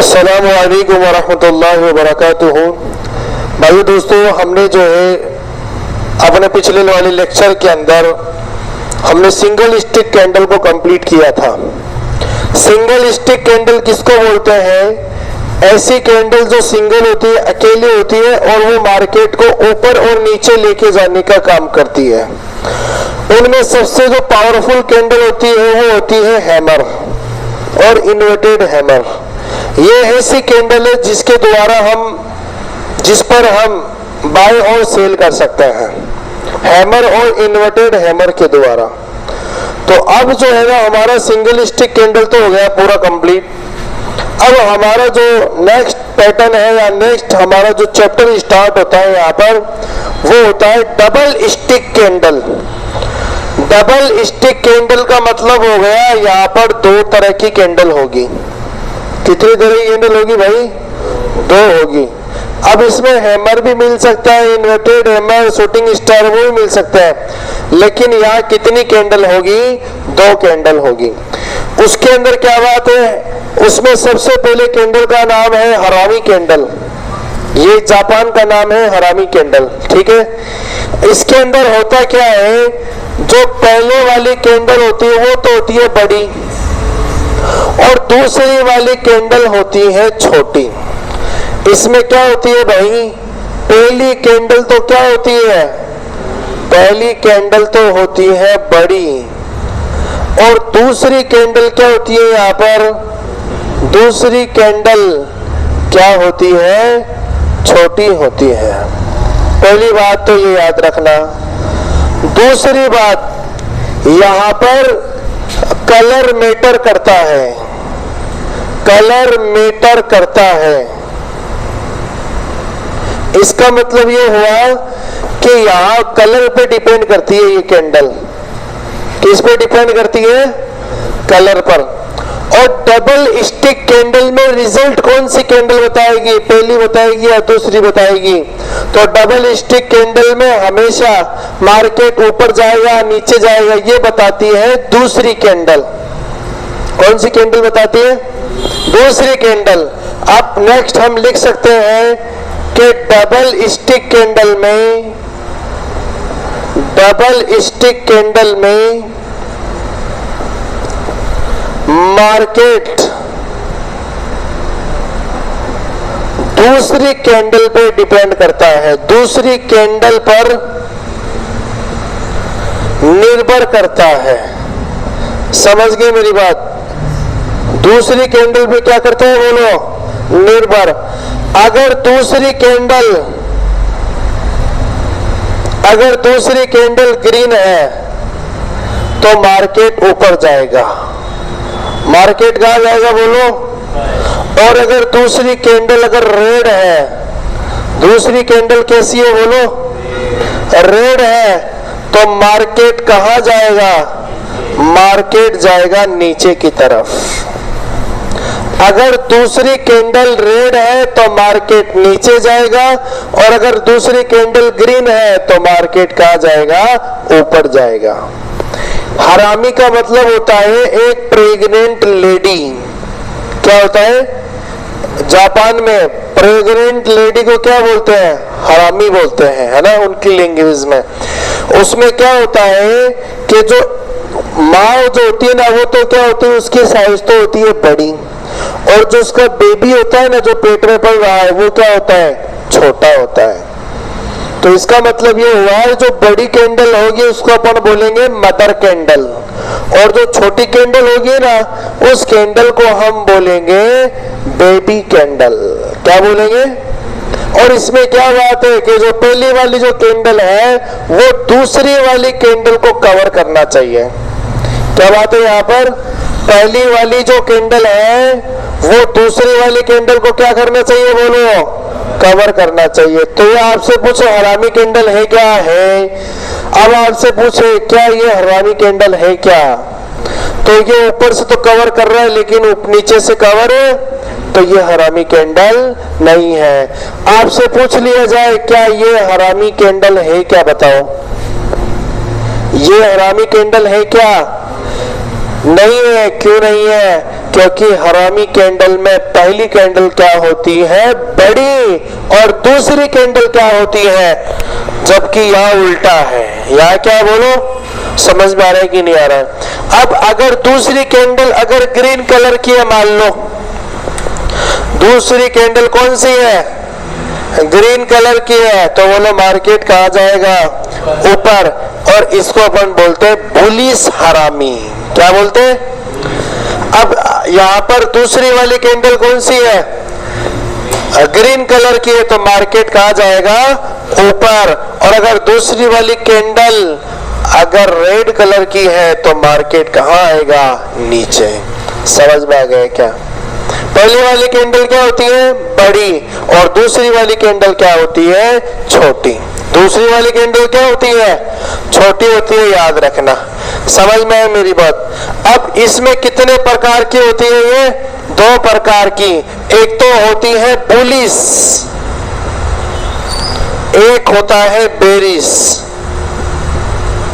अस्सलामु अलैकुम वरहमतुल्लाहि वबरकातुहू। भाइयों दोस्तों, हमने जो है अपने पिछले वाले लेक्चर के अंदर हमने सिंगल स्टिक कैंडल को कंप्लीट किया था। सिंगल स्टिक कैंडल किसको बोलते हैं? ऐसी कैंडल जो सिंगल होती है, अकेली होती है और वो मार्केट को ऊपर और नीचे लेके जाने का काम करती है। उनमें सबसे जो पावरफुल कैंडल होती है वो होती है हैमर और इन्वर्टेड हैमर। ये ऐसी कैंडल है जिस पर हम बाय और सेल कर सकते हैं, हैमर और इन्वर्टेड हैमर के द्वारा। तो अब जो है ना, हमारा सिंगल स्टिक कैंडल तो हो गया पूरा कंप्लीट। अब हमारा जो नेक्स्ट पैटर्न है या नेक्स्ट हमारा जो चैप्टर स्टार्ट होता है यहाँ पर, वो होता है double stick candle. Double stick candle का मतलब हो गया यहाँ पर दो तरह की कैंडल होगी। कितनी तरह की कैंडल होगी भाई? दो होगी। अब इसमें हैमर भी मिल सकता है, इन्वर्टेड हैमर, शूटिंग स्टार वो भी मिल सकता है, लेकिन यहाँ कितनी कैंडल होगी? दो कैंडल होगी। उसके अंदर क्या बात है? उसमें सबसे पहले कैंडल का नाम है हरामी कैंडल। ये जापान का नाम है हरामी कैंडल, ठीक है। इसके अंदर होता क्या है, जो पहले वाली कैंडल होती है वो तो होती है बड़ी और दूसरी वाली कैंडल होती है छोटी। इसमें क्या होती है भाई? पहली कैंडल तो क्या होती है? पहली कैंडल तो होती है बड़ी और दूसरी कैंडल क्या होती है? यहाँ पर दूसरी कैंडल क्या होती है? छोटी होती है। पहली बात तो ये याद रखना। दूसरी बात, यहाँ पर कलर मैटर करता है। कलर मैटर करता है। इसका मतलब ये हुआ कि यहाँ कलर पे डिपेंड करती है ये कैंडल। किस पे डिपेंड करती है? कलर पर। और डबल स्टिक कैंडल में रिजल्ट कौन सी कैंडल बताएगी? पहली बताएगी या दूसरी बताएगी? तो डबल स्टिक कैंडल में हमेशा मार्केट ऊपर जाएगा नीचे जाएगा, ये बताती है दूसरी कैंडल। कौन सी कैंडल बताती है? दूसरी कैंडल। अब नेक्स्ट हम लिख सकते हैं कि डबल स्टिक कैंडल में मार्केट दूसरी कैंडल पे डिपेंड करता है, दूसरी कैंडल पर निर्भर करता है। समझ गए मेरी बात? दूसरी कैंडल पे क्या करता है? बोलो, निर्भर। अगर दूसरी कैंडल ग्रीन है तो मार्केट ऊपर जाएगा। मार्केट कहाँ जाएगा? बोलो। और अगर दूसरी कैंडल अगर रेड है, दूसरी कैंडल कैसी है? बोलो, रेड है, तो मार्केट कहाँ जाएगा? मार्केट जाएगा नीचे की तरफ। अगर दूसरी कैंडल रेड है तो मार्केट नीचे जाएगा और अगर दूसरी कैंडल ग्रीन है तो मार्केट कहाँ जाएगा? ऊपर जाएगा। हरामी का मतलब होता है एक प्रेग्नेंट लेडी। क्या होता है? जापान में प्रेग्नेंट लेडी को क्या बोलते हैं? हरामी बोलते हैं, है ना, उनकी लैंग्वेज में। उसमें क्या होता है कि जो माँ जो होती है ना, वो तो क्या होती है, उसकी साइज तो होती है बड़ी, और जो उसका बेबी होता है ना, जो पेट में पल रहा है, वो क्या होता है? छोटा होता है। तो इसका मतलब ये हुआ, जो बड़ी कैंडल होगी उसको अपन बोलेंगे मदर कैंडल, और जो छोटी कैंडल होगी ना, उस कैंडल को हम बोलेंगे बेबी कैंडल। क्या बोलेंगे? और इसमें क्या बात है कि जो पहली वाली जो कैंडल है वो दूसरी वाली कैंडल को कवर करना चाहिए। क्या बात है यहाँ पर? पहली वाली जो कैंडल है वो दूसरी वाली कैंडल को क्या करना चाहिए? बोलो, कवर करना चाहिए। तो ये आपसे पूछे हरामी कैंडल है क्या? है। अब आपसे पूछे क्या ये हरामी कैंडल है क्या? तो ये ऊपर से तो कवर कर रहा है लेकिन नीचे से कवर है, तो ये हरामी कैंडल नहीं है। आपसे पूछ लिया जाए क्या ये हरामी कैंडल है क्या? बताओ, ये हरामी कैंडल है क्या? नहीं है। क्यों नहीं है? क्योंकि हरामी कैंडल में पहली कैंडल क्या होती है, बड़ी, और दूसरी कैंडल क्या होती है, जबकि यहाँ उल्टा है। यहाँ क्या बोलो, समझ में आ रहा है कि नहीं आ रहा है? अब अगर दूसरी कैंडल अगर ग्रीन कलर की है, मान लो दूसरी कैंडल कौन सी है, ग्रीन कलर की है, तो बोलो मार्केट कहाँ जाएगा, ऊपर। और इसको अपन बोलते हैं बुलिश हरामी। क्या बोलते हैं? अब यहाँ पर दूसरी वाली कैंडल कौन सी है, ग्रीन कलर की है, तो मार्केट कहाँ जाएगा, ऊपर। और अगर दूसरी वाली कैंडल अगर रेड कलर की है तो मार्केट कहाँ आएगा, नीचे। समझ में आ गया क्या? पहली वाली कैंडल क्या होती है, बड़ी, और दूसरी वाली कैंडल क्या होती है, छोटी। दूसरी वाली कैंडल क्या होती है, छोटी होती है, याद रखना। समझ में है मेरी बात? अब इसमें कितने प्रकार की होती है, ये 2 प्रकार की। एक तो होती है बुलिश, एक होता है बेरिश।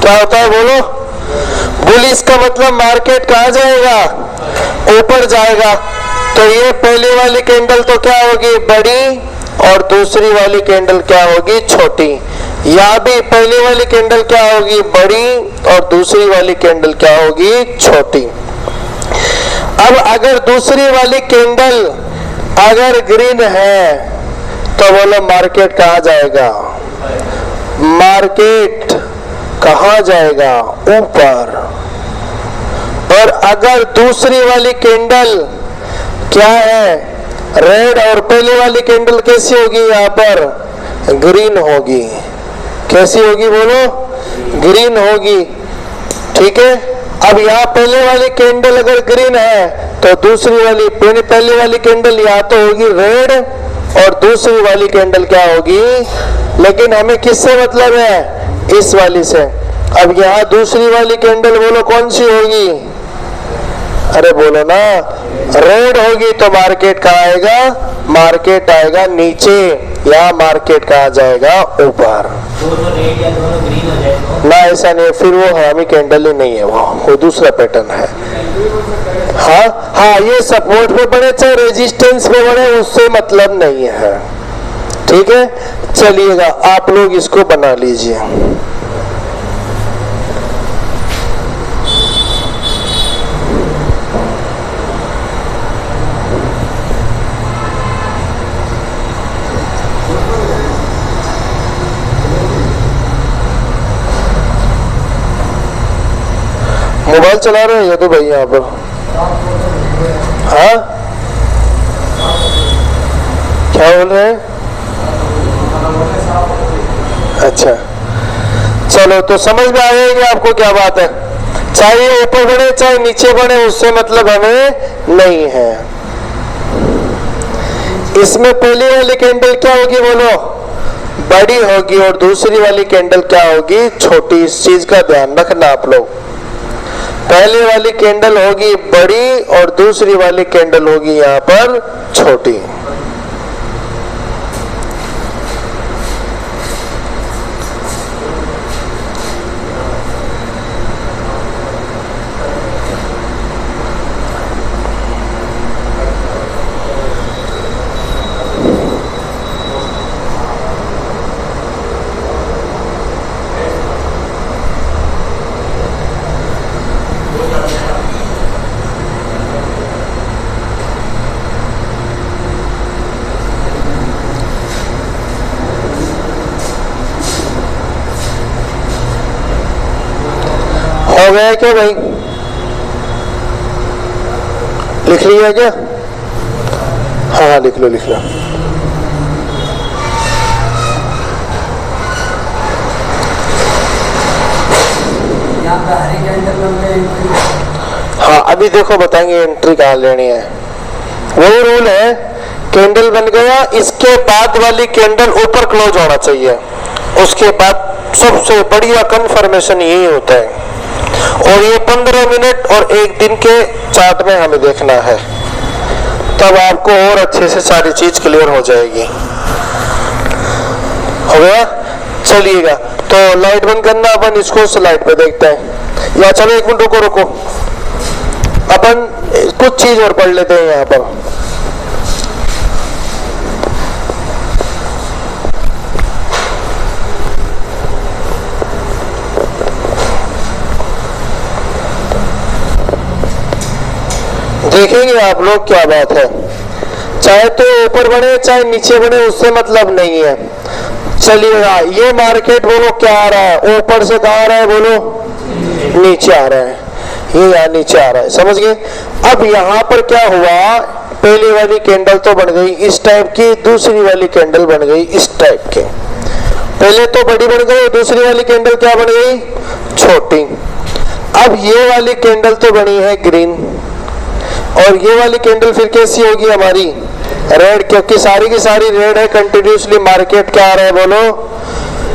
क्या होता है बोलो? बुलिश का मतलब मार्केट कहाँ जाएगा, ऊपर जाएगा। तो ये पहली वाली कैंडल तो क्या होगी, बड़ी, और दूसरी वाली कैंडल क्या होगी, छोटी। यहाँ भी पहली वाली कैंडल क्या होगी, बड़ी, और दूसरी वाली कैंडल क्या होगी, छोटी। अब अगर दूसरी वाली कैंडल अगर ग्रीन है तो बोलो मार्केट कहाँ जाएगा, मार्केट कहाँ जाएगा, ऊपर। और अगर दूसरी वाली कैंडल क्या है, रेड, और पहले वाली कैंडल कैसी होगी, यहाँ पर ग्रीन होगी। कैसी होगी बोलो, ग्रीन होगी। ठीक है। अब यहाँ पहले वाली कैंडल अगर ग्रीन है तो दूसरी वाली, पहले वाली कैंडल यहाँ तो होगी रेड, और दूसरी वाली कैंडल क्या होगी, लेकिन हमें किससे मतलब है, इस वाली से। अब यहाँ दूसरी वाली कैंडल बोलो कौन सी होगी, अरे बोलो ना, रेड होगी। तो मार्केट कहाँ आएगा, मार्केट आएगा नीचे, या मार्केट कहाँ जाएगा, ऊपर। दोनों रेड या दोनों ग्रीन हो जाए ना, ऐसा नहीं, फिर वो हरामी कैंडल ही नहीं है, वो दूसरा पैटर्न है। हाँ हाँ, ये सपोर्ट पे बने चाहे रेजिस्टेंस पे बने, उससे मतलब नहीं है। ठीक है, चलिएगा आप लोग इसको बना लीजिए। मोबाइल चला रहे हैं तो भाई यहाँ पर, हाँ क्या बोल रहे हैं? अच्छा चलो, तो समझ में आ जाएगी आपको क्या बात है। चाहे ऊपर बढ़े चाहे नीचे बढ़े, उससे मतलब हमें नहीं है। इसमें पहली वाली कैंडल क्या होगी बोलो, बड़ी होगी, और दूसरी वाली कैंडल क्या होगी, छोटी। इस चीज का ध्यान रखना आप लोग। पहले वाली कैंडल होगी बड़ी और दूसरी वाली कैंडल होगी यहाँ पर छोटी। हो गया क्या भाई? लिख लिया क्या? हाँ हाँ लिख लो लिख लो। हाँ अभी देखो बताएंगे एंट्री कहाँ लेनी है। वही रूल है, कैंडल बन गया, इसके बाद वाली कैंडल ऊपर क्लोज होना चाहिए। उसके बाद सबसे बढ़िया कंफर्मेशन यही होता है। और ये 15 मिनट और 1 दिन के चार्ट में हमें देखना है, तब आपको और अच्छे से सारी चीज क्लियर हो जाएगी। हो गया? चलिएगा, तो लाइट बंद करना, अपन इसको स्लाइड पे देखते हैं। या चलो 1 मिनट रुको अपन कुछ चीज और पढ़ लेते हैं यहाँ पर। देखेंगे आप लोग क्या बात है, चाहे तो ऊपर बढ़े चाहे नीचे बढ़े उससे मतलब नहीं है। चलिएगा, ये मार्केट बोलो क्या आ रहा है, ऊपर से कहाँ आ रहा है बोलो, नीचे आ रहा है, ये यहाँ नीचे आ रहा है, समझ गए। अब यहाँ पर क्या हुआ, पहली वाली कैंडल तो बन गई इस टाइप की, दूसरी वाली कैंडल बन गई इस टाइप की। पहले तो बड़ी बन गई, दूसरी वाली कैंडल क्या बन गई, छोटी। अब ये वाली कैंडल तो बनी है ग्रीन, और ये वाली कैंडल फिर कैसी होगी हमारी, रेड, क्योंकि सारी की सारी रेड है। कंटिन्यूसली मार्केट क्या आ रहा है बोलो,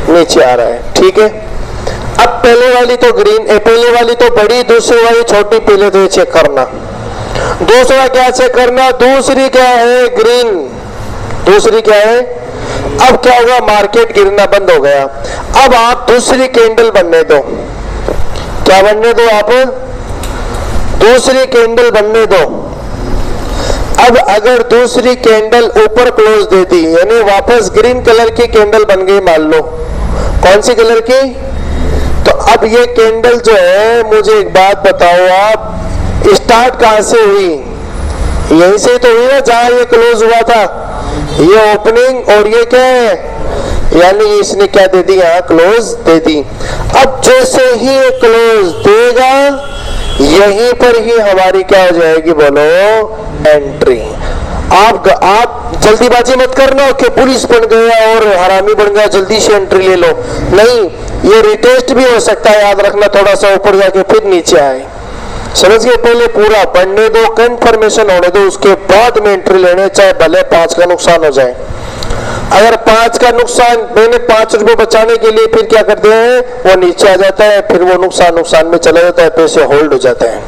नीचे आ रहा है, ठीक है। अब पहले वाली तो ग्रीन, पहले वाली तो बड़ी, दूसरी वाली छोटी, पहले तो ये चेक करना। दूसरा क्या चेक करना, दूसरी क्या है ग्रीन, दूसरी क्या है। अब क्या होगा, मार्केट गिरना बंद हो गया। अब आप दूसरी कैंडल बनने दो, क्या बनने दो आप, दूसरी कैंडल बनने दो। अब अगर दूसरी कैंडल ऊपर क्लोज देती, यानी वापस ग्रीन कलर की कैंडल बन गई मान लो, कौन सी कलर की, तो अब ये कैंडल जो है, मुझे एक बात बताओ आप, स्टार्ट कहां से हुई, यहीं से तो हुई ना जहां ये क्लोज हुआ था, ये ओपनिंग, और ये क्या है, यानी इसने क्या दे दी, यहाँ क्लोज दे दी। अब जैसे ही ये क्लोज देगा, यहीं पर ही हमारी क्या हो जाएगी बोलो, एंट्री। आप जल्दीबाजी मत करना कि पुलिस बन गया और हरामी बन गया, जल्दी से एंट्री ले लो, नहीं, ये रिटेस्ट भी हो सकता है, याद रखना, थोड़ा सा ऊपर जाके फिर नीचे आए, समझ गए। पहले पूरा पढ़ने दो, कंफर्मेशन होने दो, उसके बाद में एंट्री लेने, चाहे भले 5 का नुकसान हो जाए। अगर 5 का नुकसान, मैंने 5 रुपए बचाने के लिए फिर क्या करते हैं, वो नीचे आ जाता है, फिर वो नुकसान में चला जाता है, पैसे होल्ड हो जाते हैं।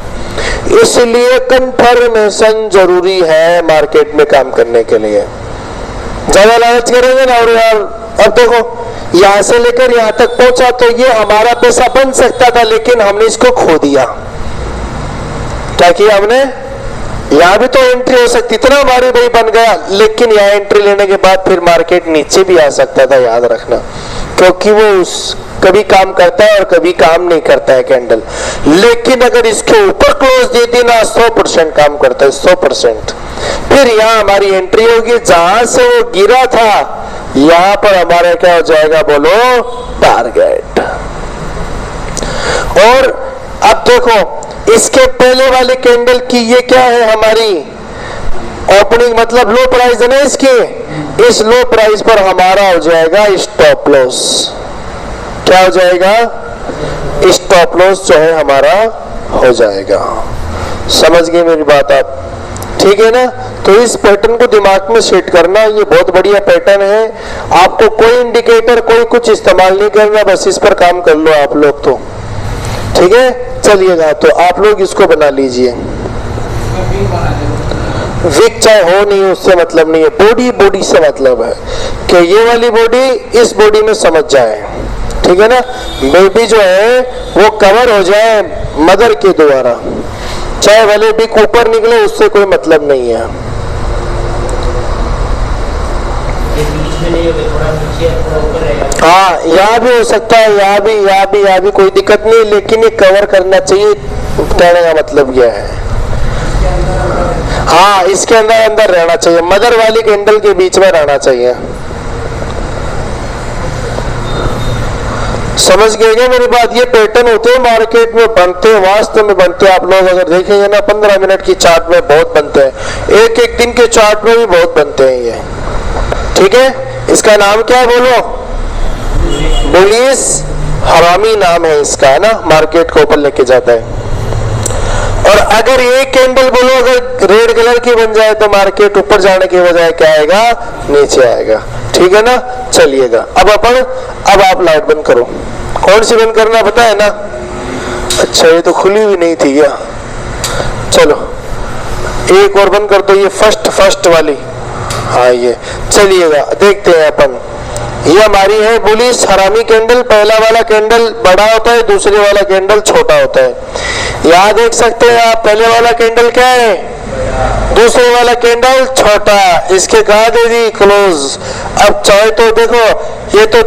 इसलिए कंफर्मेशन जरूरी है मार्केट में काम करने के लिए। ज्यादा लालच करेंगे ना, और यार अब देखो यहां से लेकर यहां तक पहुंचा, तो ये हमारा पैसा बन सकता था, लेकिन हमने इसको खो दिया। क्या किया हमने, यहाँ भी तो एंट्री हो सकती थी ना हमारी, भाई बन गया, लेकिन यहाँ एंट्री लेने के बाद फिर मार्केट नीचे भी आ सकता था, याद रखना, क्योंकि वो कभी काम करता है और कभी काम नहीं करता है कैंडल। लेकिन अगर इसके ऊपर क्लोज दे दी ना, 100% काम करता है, 100%। फिर यहाँ हमारी एंट्री होगी, जहां से वो गिरा था यहाँ पर हमारा क्या हो जाएगा बोलो, टारगेट। और अब देखो, इसके पहले वाले कैंडल की ये क्या है, हमारी ओपनिंग, मतलब लो प्राइस है ना इसकी, इस लो प्राइस पर हमारा हो जाएगा स्टॉप लॉस। क्या हो जाएगा, स्टॉप लॉस जो है हमारा हो जाएगा। समझ गए मेरी बात आप, ठीक है ना। तो इस पैटर्न को दिमाग में सेट करना, ये बहुत बढ़िया पैटर्न है। आपको कोई इंडिकेटर, कोई कुछ इस्तेमाल नहीं करना, बस इस पर काम कर लो आप लोग, तो ठीक है। चलिएगा, तो आप लोग इसको बना लीजिए, विक चाहे हो नहीं उससे मतलब नहीं है, बॉडी से मतलब है कि ये वाली बॉडी इस बॉडी में समझ जाए, ठीक है ना। बेबी जो है वो कवर हो जाए मदर के द्वारा, चाहे वाले बिक ऊपर निकले, उससे कोई मतलब नहीं है। हाँ, यहाँ भी हो सकता है, यहाँ भी कोई दिक्कत नहीं, लेकिन ये कवर करना चाहिए, कहने का मतलब यह है। हाँ, इसके अंदर रहना चाहिए, मदर वाली कैंडल के बीच में रहना चाहिए। समझ गए क्या मेरी बात। ये पैटर्न होते हैं मार्केट में, बनते हैं, वास्तव में बनते हैं। आप लोग अगर देखेंगे ना 15 मिनट की चार्ट में बहुत बनते हैं, एक एक दिन के चार्ट में भी बहुत बनते हैं ये, ठीक है। इसका नाम क्या है बोलो, बुलिश हरामी नाम है इसका, है ना, मार्केट को ऊपर लेके जाता है। और अगर ये कैंडल बोलो अगर रेड कलर की बन जाए तो मार्केट ऊपर जाने की बजाय क्या आएगा, नीचे आएगा, ठीक है ना। चलिएगा, अब आप लाइट बंद करो। कौन सी बंद करना पता है ना, अच्छा ये तो खुली हुई नहीं थी क्या, चलो एक और बंद कर दो, ये फर्स्ट वाली, हाँ ये। चलिएगा देखते हैं अपन ये हमारी है बुलिश हरामी कैंडल। पहला वाला कैंडल बड़ा होता है, दूसरे वाला कैंडल छोटा होता है। यहाँ देख सकते हैं आप, पहले वाला कैंडल क्या है, दूसरे वाला कैंडल छोटा, इसके कहा दे दी क्लोज। अब चाहे तो देखो ये तो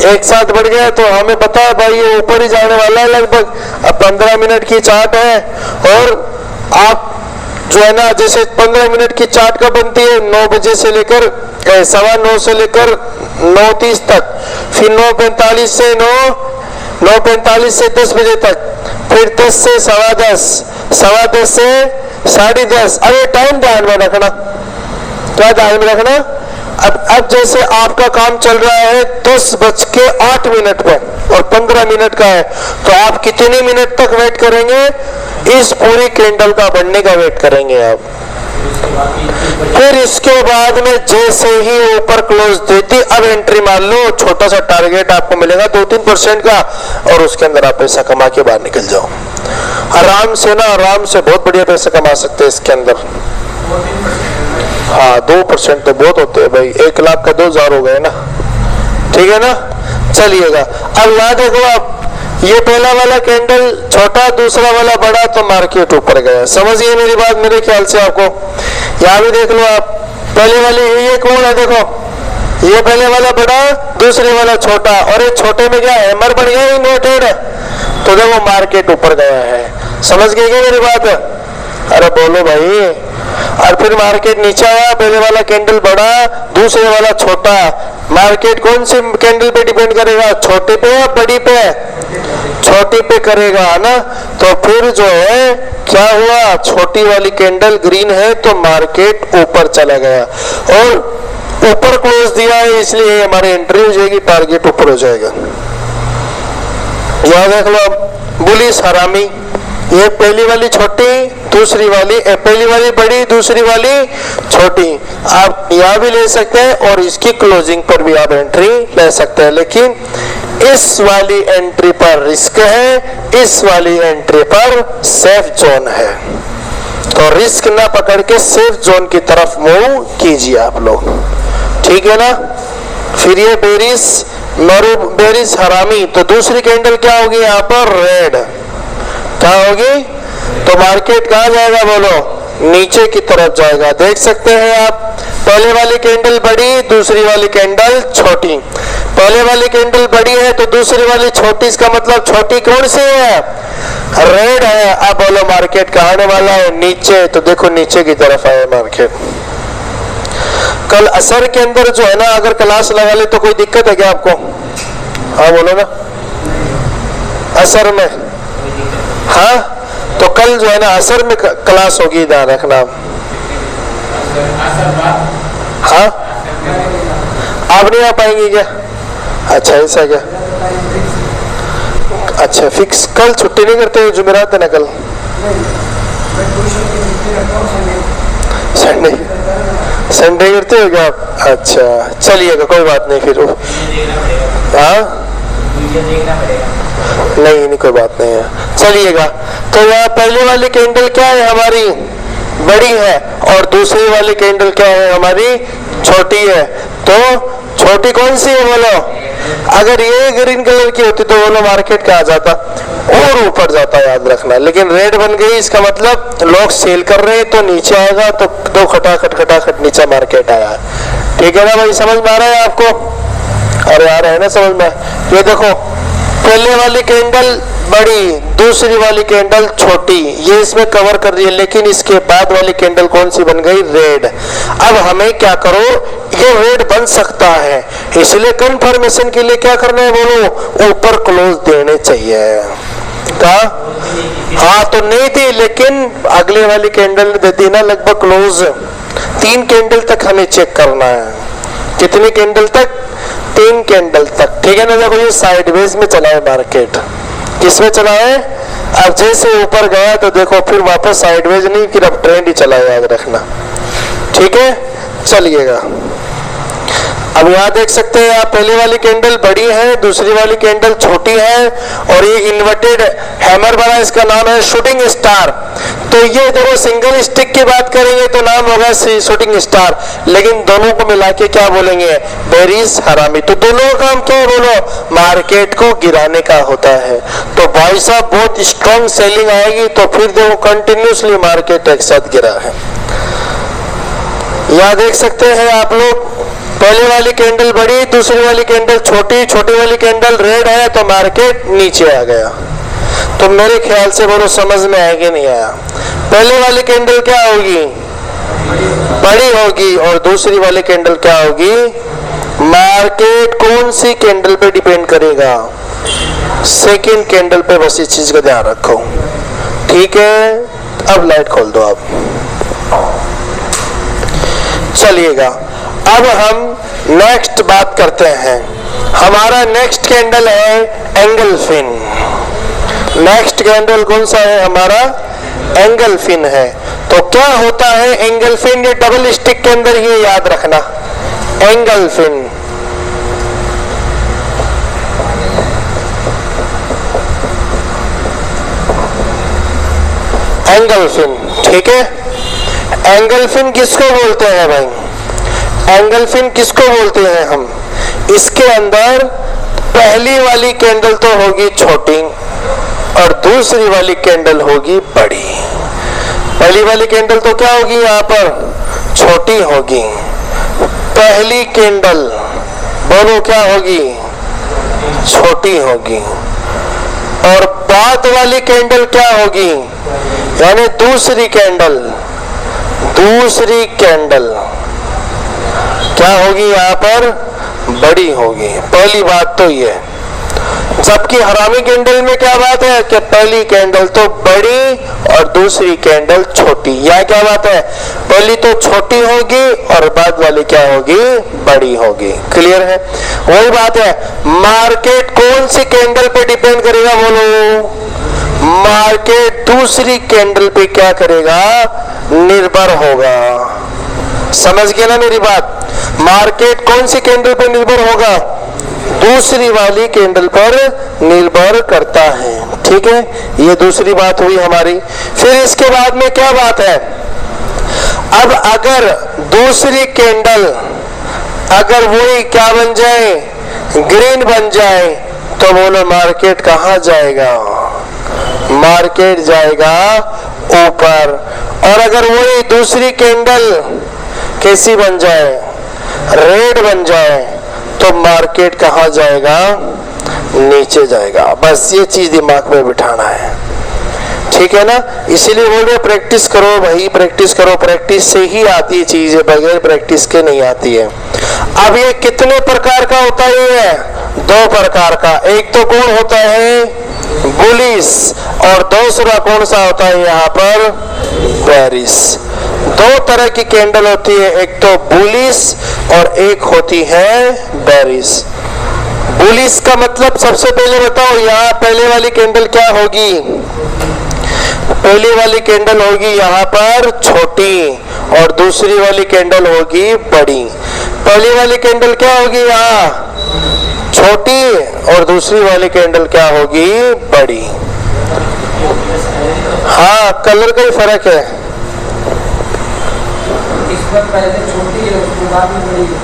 एक साथ बढ़ गया, तो हमें पता है भाई ये ऊपर ही जाने वाला है लगभग। अब 15 मिनट की चार्ट है, और आप जो है ना, जैसे 15 मिनट की चार्ट कब बनती है, 9 बजे से लेकर 9:15 से लेकर 9:30 तक, फिर 9:45 से 9:45 से 10 बजे तक, फिर 10 से 10:15, 10:15 से 10:30। अरे टाइम ध्यान में रखना, क्या ध्यान में रखना। अब जैसे आपका काम चल रहा है 10:08 पर और 15 मिनट का है, तो आप कितने मिनट तक वेट करेंगे, इस पूरी कैंडल का बनने का वेट करेंगे आप। फिर इसके बाद में जैसे ही ऊपर क्लोज देती, अब एंट्री मान लो, छोटा सा टारगेट आपको मिलेगा 2-3% का, और उसके अंदर आप पैसा कमा के बाहर निकल जाओ आराम से ना, आराम से बहुत बढ़िया पैसा कमा सकते हैं इसके अंदर। हाँ 2% तो बहुत होते हैं भाई, 1 लाख का 2,000 हो गए ना, ठीक है ना। चलिएगा अब यहाँ देखो आप, ये पहला वाला कैंडल छोटा, दूसरा वाला बड़ा, तो मार्केट ऊपर गया। समझिए मेरी बात, मेरे ख्याल से आपको। यहाँ भी देख लो आप, पहले वाले ये कौन है, देखो ये पहले वाला बड़ा, दूसरे वाला छोटा, और ये छोटे में क्या हैमर बन गया इन्वर्टेड, तो देखो मार्केट ऊपर गया है। समझ गए क्या मेरी बात, अरे बोलो भाई। और फिर मार्केट नीचे आया, पहले वाला कैंडल बड़ा, दूसरे वाला छोटा। मार्केट कौन सी कैंडल पे डिपेंड करेगा, छोटे पे या बड़ी पे, छोटी पे करेगा ना। तो फिर जो है क्या हुआ, छोटी वाली कैंडल ग्रीन है, तो मार्केट ऊपर चला गया, और ऊपर क्लोज दिया है, इसलिए हमारी एंट्री हो जाएगी, टारगेट ऊपर हो जाएगा। यह देख लो बुलिश हरामी, ये पहली वाली छोटी, दूसरी वाली, पहली वाली बड़ी, दूसरी वाली छोटी। आप यहाँ भी ले सकते हैं, और इसकी क्लोजिंग पर भी आप एंट्री ले सकते हैं, लेकिन इस वाली एंट्री पर रिस्क है, इस वाली एंट्री पर सेफ जोन है। तो रिस्क ना पकड़ के सेफ जोन की तरफ मूव कीजिए आप लोग, ठीक है ना। फिर ये बेरिस हरामी, तो दूसरी कैंडल क्या होगी यहाँ पर, रेड, क्या होगी, तो मार्केट कहाँ जाएगा बोलो, नीचे की तरफ जाएगा। देख सकते हैं आप, पहले वाली कैंडल बड़ी, दूसरी वाली कैंडल छोटी। पहले वाली कैंडल बड़ी है तो दूसरी वाली छोटी, इसका मतलब छोटी कौन सी है, रेड है। अब बोलो मार्केट कहाँ आने वाला है, नीचे, तो देखो नीचे की तरफ आया मार्केट। कल असर के अंदर जो है ना, अगर क्लास लगा ले तो कोई दिक्कत है क्या आपको, हाँ बोलो ना, असर में, हाँ तो कल जो है ना असर में क्लास होगी, ध्यान रखना। हाँ आप नहीं आ पाएंगे क्या, अच्छा ऐसा क्या, अच्छा फिक्स, कल छुट्टी नहीं करते हो, जुमेरात है ना कल, संडे, संडे करते हो क्या आप, अच्छा चलिएगा कोई बात नहीं फिर। हाँ नहीं कोई बात नहीं है, चलिएगा। तो यहाँ पहली वाली कैंडल क्या है हमारी, बड़ी है, और दूसरी वाली कैंडल क्या है हमारी, छोटी है। तो छोटी कौन सी है बोलो, अगर ये ग्रीन कलर की होती तो बोलो मार्केट कहाँ जाता, और ऊपर जाता, याद रखना। लेकिन रेड बन गई, इसका मतलब लोग सेल कर रहे हैं, तो नीचे आएगा, तो दो खटाखट नीचे मार्केट आया। ठीक है ना भाई, समझ में आ रहा है आपको, अरे आ रहा है ना समझ में। ये देखो पहले वाली कैंडल बड़ी, दूसरी वाली कैंडल छोटी, ये इसमें कवर कर रही है, लेकिन इसके बाद वाली कैंडल कौन सी बन गई, रेड। अब हमें क्या करो, ये रेड बन सकता है, इसलिए कंफर्मेशन के लिए क्या करना है बोलो, ऊपर क्लोज देने चाहिए। क्या, हाँ तो नहीं थी, लेकिन अगले वाली कैंडल दे दी ना लगभग क्लोज। 3 कैंडल तक हमें चेक करना है, कितनी कैंडल तक, 3 कैंडल तक, ठीक है ना। देखो ये साइडवेज में चला है मार्केट, किसमें चला है, अब जैसे ऊपर गया तो देखो फिर वापस साइडवेज नहीं, फिर अब ट्रेंड ही चला है, याद रखना, ठीक है। चलिएगा अब यहाँ देख सकते हैं आप, पहले वाली कैंडल बड़ी है, दूसरी वाली कैंडल छोटी है, और ये इन्वर्टेड हैमर बना, इसका नाम है शूटिंग स्टार। तो ये देखो सिंगल स्टिक की बात करेंगे तो नाम होगा शूटिंग स्टार, लेकिन दोनों को मिला के क्या बोलेंगे? बेरिस हरामी। तो दोनों का काम क्या है बोलो? मार्केट को गिराने का होता है। तो भाई साहब बहुत स्ट्रॉन्ग सेलिंग आएगी, तो फिर देखो कंटिन्यूसली मार्केट एक साथ गिरा है। यहाँ देख सकते हैं आप लोग, पहले वाली कैंडल बड़ी, दूसरी वाली कैंडल छोटी, छोटी वाली कैंडल रेड है, तो मार्केट नीचे आ गया। तो मेरे ख्याल से बोलो समझ में आया कि नहीं आया? पहले वाली कैंडल क्या होगी? बड़ी होगी, और दूसरी वाली कैंडल क्या होगी? मार्केट कौन सी कैंडल पे डिपेंड करेगा? सेकेंड कैंडल पे। बस इस चीज का ध्यान रखो, ठीक है? अब लाइट खोल दो आप। चलिएगा, अब हम नेक्स्ट बात करते हैं। हमारा नेक्स्ट कैंडल है एंगलफिन। नेक्स्ट कैंडल कौन सा है हमारा? एंगलफिन है। तो क्या होता है एंगलफिन? ये डबल स्टिक के अंदर ये याद रखना, एंगलफिन। एंगलफिन, ठीक है? एंगलफिन किसको बोलते हैं भाई? एंगलफिन किसको बोलते हैं हम? इसके अंदर पहली वाली कैंडल तो होगी छोटी, और दूसरी वाली कैंडल होगी बड़ी। पहली वाली कैंडल तो क्या होगी? यहाँ पर छोटी होगी। पहली कैंडल बोलो क्या होगी? छोटी होगी। और बाद वाली कैंडल क्या होगी? यानी दूसरी कैंडल, दूसरी कैंडल क्या होगी? यहाँ पर बड़ी होगी। पहली बात तो ये, जबकि हरामी कैंडल में क्या बात है कि पहली कैंडल तो बड़ी और दूसरी कैंडल छोटी। यह क्या बात है? पहली तो छोटी होगी और बाद वाली क्या होगी? बड़ी होगी। क्लियर है? वही बात है, मार्केट कौन सी कैंडल पे डिपेंड करेगा बोलो? मार्केट दूसरी कैंडल पे क्या करेगा? निर्भर होगा। समझ गए ना मेरी बात? मार्केट कौन सी कैंडल पे निर्भर होगा? दूसरी वाली कैंडल पर निर्भर करता है। ठीक है, ये दूसरी बात हुई हमारी। फिर इसके बाद में क्या बात है? अब अगर दूसरी कैंडल अगर वही क्या बन जाए? ग्रीन बन जाए, तो बोलो मार्केट कहाँ जाएगा? मार्केट जाएगा ऊपर। और अगर वही दूसरी कैंडल कैसी बन जाए? रेड बन जाए, तो मार्केट कहाँ जाएगा? नीचे जाएगा। बस ये चीज दिमाग में बिठाना है, ठीक है ना? इसीलिए बोल रहे प्रैक्टिस करो भाई, प्रैक्टिस करो। प्रैक्टिस से ही आती है चीजें, बगैर प्रैक्टिस के नहीं आती है। अब ये कितने प्रकार का होता है? दो प्रकार का। एक तो कौन होता है? बुलिश। और दूसरा कौन सा होता है यहाँ पर? बेरिश। दो तरह की कैंडल होती है, एक तो बुलिश और एक होती है बेरिश। बुलिश का मतलब सबसे पहले बताओ, यहाँ पहले वाली कैंडल क्या होगी? पहली वाली कैंडल होगी यहाँ पर छोटी और दूसरी वाली कैंडल होगी बड़ी। पहली वाली कैंडल क्या होगी? यहाँ छोटी और दूसरी वाली कैंडल क्या होगी? बड़ी। हाँ, कलर का ही फर्क है। इसमें पहले छोटी है, उसके बाद में बड़ी है।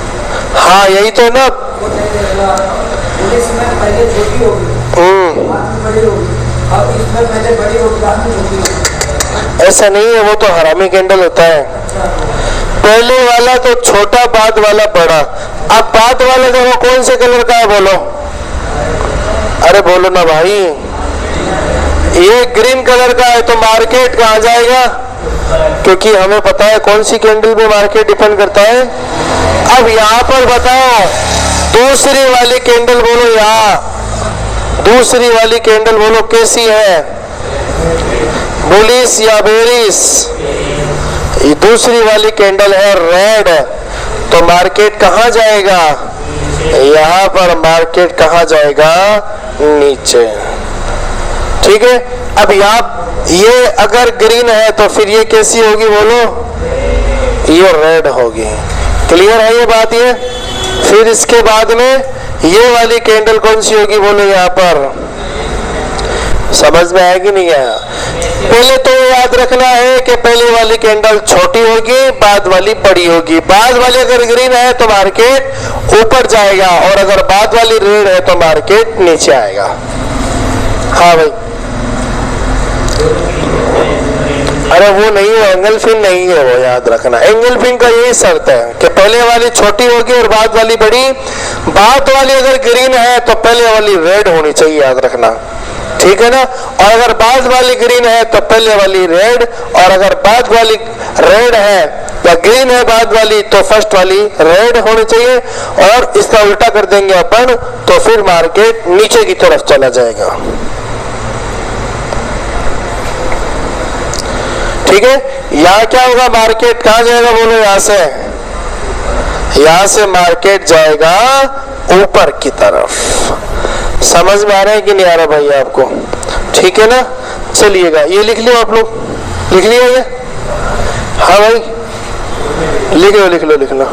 हाँ, यही तो ना। इसमें पहले छोटी होगी, बाद में बड़ी होगी। अब इसमें पहले बड़ी होगी, बाद में छोटी होगी। ऐसा नहीं है, वो तो हरामी कैंडल होता है। पहले वाला तो छोटा, बाद वाला बड़ा। अब बाद वाला देखो कौन से कलर का है बोलो? अरे बोलो ना भाई। ये ग्रीन कलर का है, तो मार्केट कहाँ जाएगा? क्योंकि हमें पता है कौन सी कैंडल पे मार्केट डिपेंड करता है। अब यहाँ पर बताओ, दूसरी वाली कैंडल बोलो, यहाँ दूसरी वाली कैंडल बोलो कैसी है? बुलिश या बेरिश? ये दूसरी वाली कैंडल है रेड, तो मार्केट कहाँ जाएगा? यहाँ पर मार्केट कहाँ जाएगा? नीचे। ठीक है। अब यहाँ ये अगर ग्रीन है तो फिर ये कैसी होगी बोलो? ये रेड होगी। क्लियर है ये बात? ये फिर इसके बाद में ये वाली कैंडल कौन सी होगी बोलो यहाँ पर, समझ में आएगी नहीं आया? पहले तो याद रखना है कि पहले वाली कैंडल छोटी होगी, बाद वाली बड़ी होगी। बाद वाली अगर ग्रीन है तो मार्केट ऊपर जाएगा, और अगर बाद वाली रेड है तो मार्केट नीचे आएगा। हाँ भाई, अरे वो नहीं है, एंगल्फिन नहीं है वो, याद रखना। एंगल्फिन का यही शर्त है कि पहले वाली छोटी होगी और बाद वाली बड़ी। बाद वाली अगर ग्रीन है तो पहले वाली रेड होनी चाहिए, याद रखना, ठीक है ना? और अगर बाद वाली ग्रीन है तो पहले वाली रेड, और अगर बाद वाली रेड है या ग्रीन है बाद वाली तो फर्स्ट वाली रेड होनी चाहिए। और इसका उल्टा कर देंगे अपन तो फिर मार्केट नीचे की तरफ चला जाएगा, ठीक है? यहाँ क्या होगा, मार्केट कहाँ जाएगा बोलो? यहाँ से मार्केट जाएगा ऊपर की तरफ। समझ में आ रहा है कि नहीं आ रहा भाई आपको? ठीक है ना? चलिएगा, ये लिख लियो आप लोग, लिख लिया ये? हाँ भाई, लिख लो।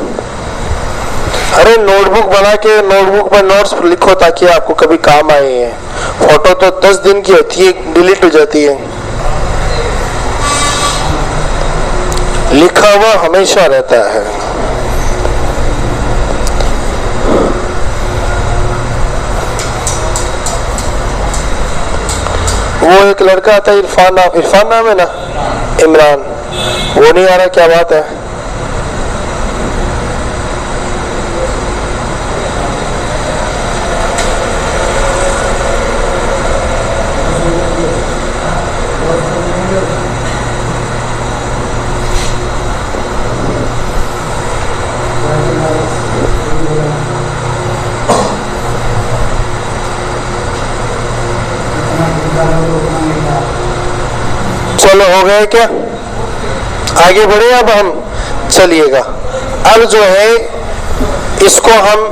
अरे नोटबुक बना के नोटबुक पर नोट्स लिखो ताकि आपको कभी काम आए। फोटो तो 10 दिन की होती है, डिलीट हो जाती है, लिखा हुआ हमेशा रहता है। वो एक लड़का आता है, इरफान नाम है ना, इमरान, वो नहीं आ रहा, क्या बात है? चलो हो गए क्या? आगे बढ़े अब हम, चलिएगा। अब जो है इसको हम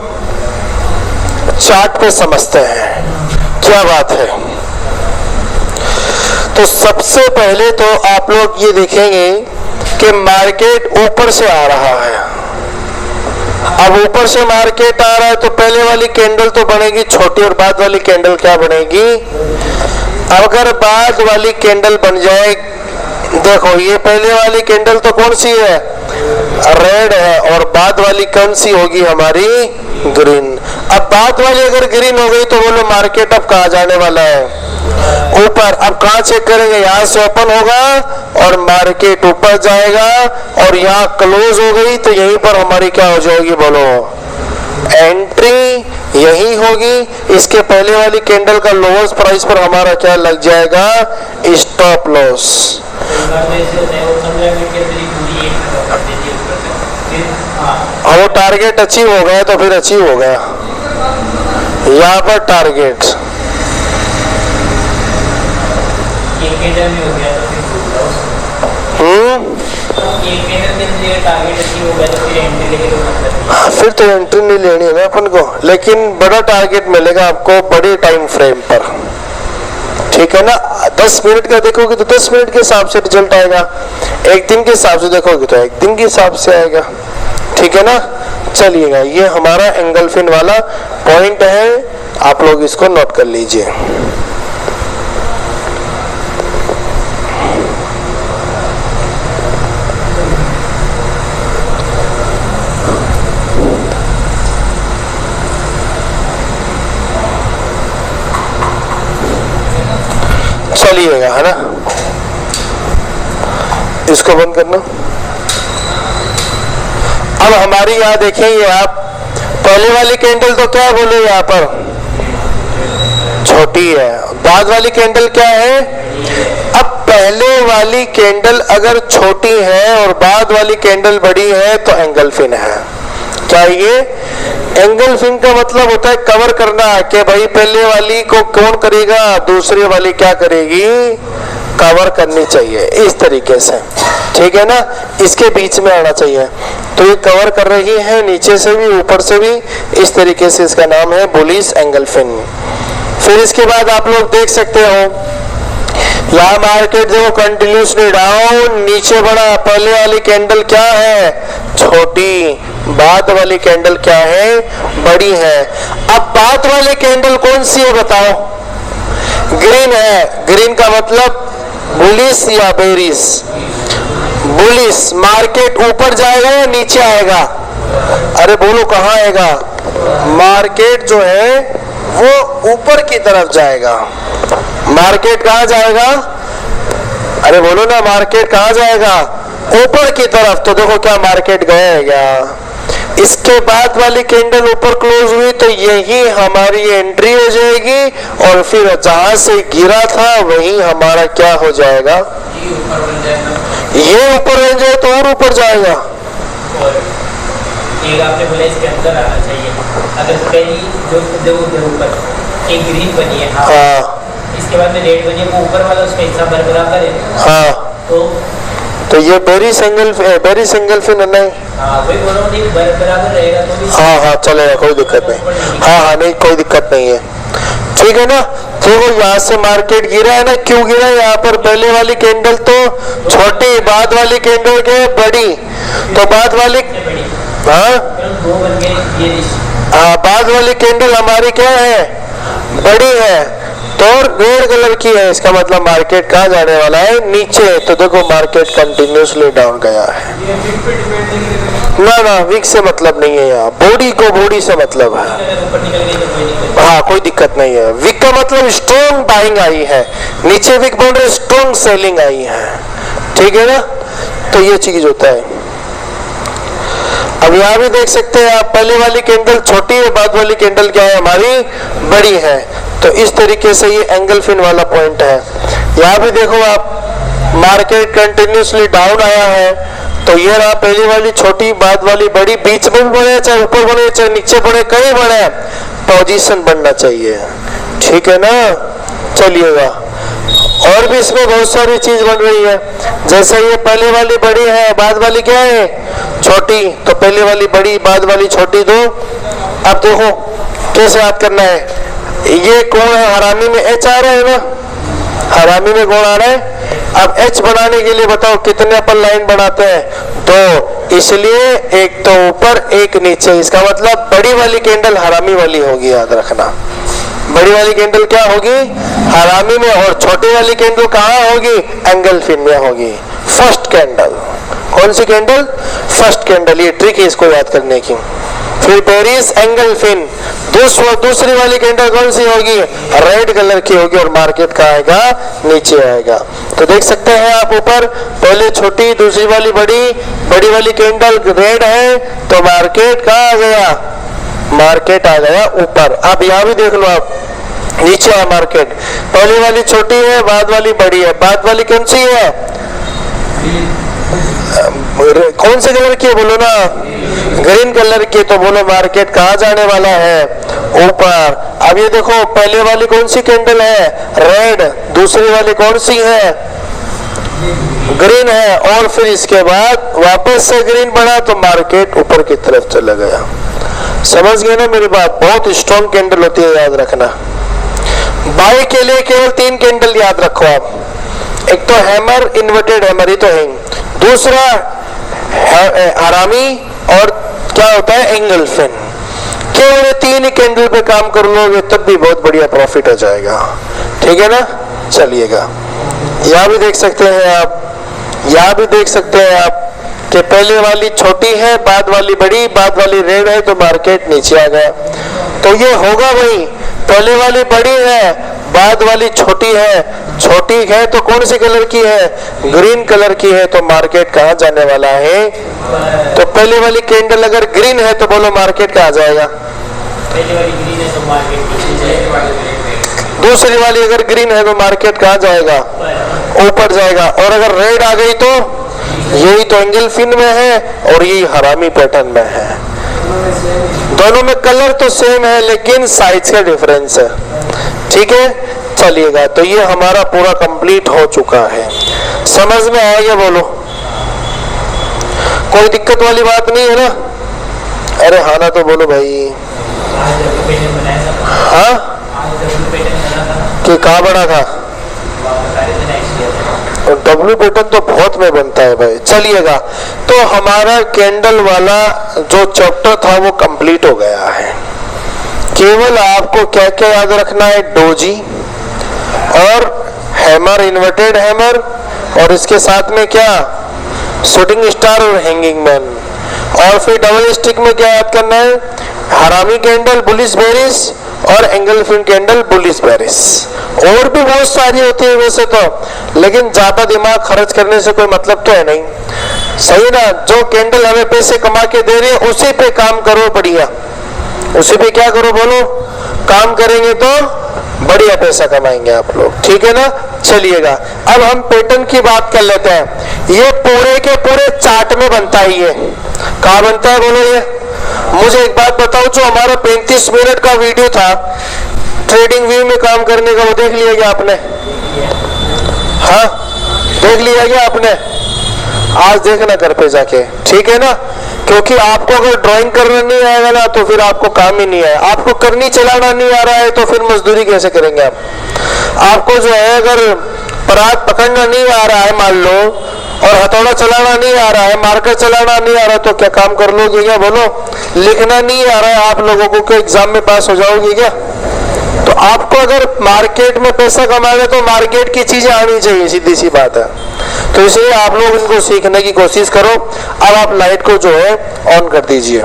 चार्ट पे समझते हैं, क्या बात है। तो सबसे पहले तो आप लोग ये देखेंगे कि मार्केट ऊपर से आ रहा है। अब ऊपर से मार्केट आ रहा है तो पहले वाली कैंडल तो बनेगी छोटी, और बाद वाली कैंडल क्या बनेगी? अगर बाद वाली कैंडल बन जाए, देखो ये पहले वाली कैंडल तो कौन सी है? रेड है, और बाद वाली कौन सी होगी हमारी? ग्रीन। अब बाद वाली अगर ग्रीन हो गई तो बोलो मार्केट अब कहाँ जाने वाला है? ऊपर। अब कहाँ चेक करेंगे? यहाँ से ओपन होगा और मार्केट ऊपर जाएगा, और यहाँ क्लोज हो गई तो यहीं पर हमारी क्या हो जाएगी बोलो? एंट्री यही होगी। इसके पहले वाली कैंडल का लोएस्ट प्राइस पर हमारा क्या लग जाएगा? Stop loss. वो टारगेट अचीव हो गया तो फिर अचीव हो गया। यहाँ पर टारगेट फिर तो एंट्री नहीं लेनी है ना अपन को, लेकिन बड़ा टारगेट मिलेगा आपको बड़े टाइम फ्रेम पर, ठीक है ना? 10 मिनट का देखोगे तो 10 मिनट के हिसाब से रिजल्ट आएगा, एक दिन के हिसाब से देखोगे तो एक दिन के हिसाब से आएगा, ठीक है ना? चलिएगा, ये हमारा एंगल्फिन वाला पॉइंट है, आप लोग इसको नोट कर लीजिए। चलिएगा, है ना? इसको बंद करना। अब हमारी यहाँ देखेंगे आप, पहले वाली कैंडल तो क्या बोले यहाँ पर? छोटी है। बाद वाली कैंडल क्या है? अब पहले वाली कैंडल अगर छोटी है और बाद वाली कैंडल बड़ी है तो एंगल्फिन है। क्या ये? एंगल्फिन का मतलब होता है कवर करना, कि भाई पहले वाली को कौन करेगा, दूसरी वाली क्या करेगी? कवर करनी चाहिए, इस तरीके से, ठीक है ना? इसके बीच में आना चाहिए। तो ये कवर कर रही है नीचे से भी ऊपर से भी, इस तरीके से इसका नाम है बुलिश एंगल्फिन। फिर इसके बाद आप लोग देख सकते हो यहाँ मार्केट देखो कंटिन्यूसली डाउन, नीचे बढ़ा। पहले वाली कैंडल क्या है? छोटी। बाद वाली कैंडल क्या है? बड़ी है। अब बाद वाली कैंडल कौन सी है बताओ? ग्रीन है। ग्रीन का मतलब बुलिश या बेरिश? बुलिश। मार्केट ऊपर जाएगा या नीचे आएगा? अरे बोलो कहाँ आएगा? मार्केट जो है वो ऊपर की तरफ जाएगा। मार्केट कहाँ जाएगा? अरे बोलो ना, मार्केट कहाँ जाएगा? ऊपर की तरफ। तो देखो क्या मार्केट गया। इसके बाद वाली कैंडल ऊपर क्लोज हुई तो यही हमारी एंट्री हो जाएगी और फिर जहां से गिरा था वही हमारा क्या हो जाएगा? ये ऊपर बन जाए तो और ऊपर जाएगा। एक आपने बोला इसके अंदर आना चाहिए। अगर पहली जो ऊपर एक ग्रीन बनी है, हाँ, इसके बाद में रेड बनी है, वो ऊपर वाला उसका हिस्सा बराबर है। हाँ, तो ये बेरी सिंगल फिन नहीं। हाँ, वही बोल रहा हूँ, नहीं बराबर रहेगा तो भी। हाँ, चलेगा, कोई दिक्कत नहीं। हाँ, नहीं कोई दिक्कत नहीं है, ठीक है ना। तो यहाँ से मार्केट गिरा है ना, क्यों गिरा? यहाँ पर पहले वाली कैंडल तो छोटी, बाद वाली कैंडल क्या है? बड़ी। तो बाद वाली, हाँ, बाद वाली कैंडल हमारी क्या है? बड़ी है, तो रेड कलर की है। इसका मतलब मार्केट कहाँ जाने वाला है? नीचे। तो देखो मार्केट कंटिन्यूसली डाउन गया है। ना, विक से मतलब नहीं है, यहाँ बॉडी को बॉडी से मतलब है। हाँ, कोई दिक्कत नहीं है। विक का मतलब स्ट्रॉन्ग बाइंग आई है, नीचे विक बोल रहे स्ट्रॉन्ग सेलिंग आई है, ठीक है ना। तो ये चीज होता है। अब यहाँ भी देख सकते हैं आप, पहले वाली कैंडल छोटी है, बाद वाली कैंडल क्या है? हमारी बड़ी है। तो इस तरीके से ये एंगल फिन वाला पॉइंट है। यहाँ भी देखो आप, मार्केट कंटिन्यूसली डाउन आया है, तो ये रहा पहली वाली छोटी, बाद वाली बड़ी। बीच में भी बढ़े, चाहे ऊपर बढ़े, चाहे नीचे बढ़े, कहीं बढ़े, पोजीशन बनना चाहिए, ठीक है ना। चलिएगा, और भी इसमें बहुत सारी चीज बन रही है। जैसे ये पहले वाली बड़ी है, बाद वाली क्या है? छोटी। तो पहले वाली बड़ी, बाद वाली छोटी दो। अब देखो कैसे याद करना है। ये कोण है, हरामी में एच आ रहा है ना, हरामी में कोण आ रहा है। अब एच बनाने के लिए बताओ कितने अपन लाइन बनाते हैं? दो, इसलिए एक तो ऊपर एक नीचे। इसका मतलब बड़ी वाली कैंडल हरामी वाली होगी, याद रखना। बड़ी वाली कैंडल क्या होगी? हरामी में। और छोटी वाली कैंडल कहाँ होगी? एंगल फिन में होगी। फर्स्ट कैंडल, कौन सी कैंडल? First candle. ये ट्रिक है इसको याद करने की। फिर बेरिश एंगल फिन। दूसरी वाली कैंडल कौन सी होगी? रेड कलर की होगी, और मार्केट का आएगा? नीचे आएगा। तो देख सकते हैं आप, ऊपर पहले छोटी, दूसरी वाली बड़ी, बड़ी वाली कैंडल रेड है, तो मार्केट कहाँ आ गया? मार्केट आ गया ऊपर। अब यहाँ भी देख लो आप, नीचे है मार्केट। पहली वाली छोटी है, बाद वाली बड़ी है। बाद वाली कौन सी है? कौन से कलर की है बोलो ना? ग्रीन कलर की। तो बोलो मार्केट कहाँ जाने वाला है? ऊपर। अब ये देखो, पहले वाली कौन सी कैंडल है? रेड। दूसरी वाली कौन सी है? ग्रीन है। और फिर इसके बाद वापस से ग्रीन बना, तो मार्केट ऊपर की तरफ चला गया। समझ गए ना मेरी बात? बहुत स्ट्रॉन्ग कैंडल होती है, याद रखना। बाई के लिए केवल 3 कैंडल याद रखो आप। एक तो हैमर, इन्वर्टेड हैमर, ये तो है। दूसरा हरामी, और क्या होता है? Engulfing. केवल 3 कैंडल पे काम कर लोगे तब भी बहुत बढ़िया प्रॉफिट हो जाएगा, ठीक है ना। चलिएगा, यहाँ भी देख सकते हैं आप, यहाँ भी देख सकते हैं आप कि पहले वाली छोटी है, बाद वाली बड़ी, बाद वाली रेड है, तो मार्केट नीचे आ गया। तो ये होगा वही, पहले वाली बड़ी है, बाद वाली छोटी है। छोटी है तो कौन सी कलर की है? ग्रीन कलर की है। तो मार्केट कहाँ जाने वाला है? तो पहले वाली कैंडल अगर ग्रीन है तो बोलो मार्केट कहाँ जाएगा? पहले वाली ग्रीन है तो मार्केट नीचे जाएगा। दूसरी वाली अगर ग्रीन है तो मार्केट कहाँ जाएगा? ऊपर जाएगा। और अगर रेड आ गई तो यही तो एंगल फिन में है और यही हरामी पैटर्न में है। दोनों में कलर तो सेम है लेकिन साइज का डिफरेंस है, ठीक है। चलिएगा, तो ये हमारा पूरा कंप्लीट हो चुका है। समझ में आ गया? बोलो, कोई दिक्कत वाली बात नहीं है ना? अरे हाँ ना, तो बोलो भाई। हाँ, कि कहाँ बना था? डब्ल्यू पैटर्न तो बहुत में बनता है भाई। चलिएगा, तो हमारा कैंडल वाला जो चैप्टर था वो कंप्लीट हो गया है। केवल आपको क्या क्या याद रखना है, डोजी और हैमर, इन्वर्टेड हैमर, और इसके साथ में क्या, शूटिंग स्टार और हैंगिंग मैन। और फिर डबल स्टिक में क्या याद करना है, हरामी कैंडल, बुलिश बेरिस, और engulfing candle, bullish bearish. और भी बहुत सारी होती है वैसे तो, लेकिन ज्यादा दिमाग खर्च करने से कोई मतलब तो है नहीं, सही ना। जो कैंडल हमें पैसे कमा के दे रही है उसी पे काम करो, बढ़िया उसी पे क्या करो बोलो, काम करेंगे तो बढ़िया पैसा कमाएंगे आप लोग, ठीक है ना। चलिएगा, अब हम पैटर्न की बात कर लेते हैं। ये पूरे के पूरे चार्ट में बनता है, ये कहाँ बनता है बोलो। ये मुझे एक बात बताओ, जो हमारा 35 मिनट का वीडियो था ट्रेडिंग व्यू में काम करने का, वो देख लिया क्या आपने? हाँ, देख लिया क्या आपने? आज देखना घर पे जाके, ठीक है ना। क्योंकि आपको अगर ड्राइंग करना नहीं आएगा ना तो फिर आपको काम ही नहीं आएगा। आपको करनी चलाना नहीं आ रहा है तो फिर मजदूरी कैसे करेंगे आप? आपको जो है अगर पराग पकड़ना नहीं आ रहा है मान लो, और हथौड़ा चलाना नहीं आ रहा है, मार्कर चलाना नहीं आ रहा, तो क्या काम कर लोगे क्या बोलो? लिखना नहीं आ रहा है आप लोगों को, क्या एग्जाम में पास हो जाओगे क्या? तो आपको अगर मार्केट में पैसा कमाना तो मार्केट की चीजें आनी चाहिए, सीधी सी बात है। तो इसलिए आप लोग इनको सीखने की कोशिश करो। अब आप लाइट को जो है ऑन कर दीजिए।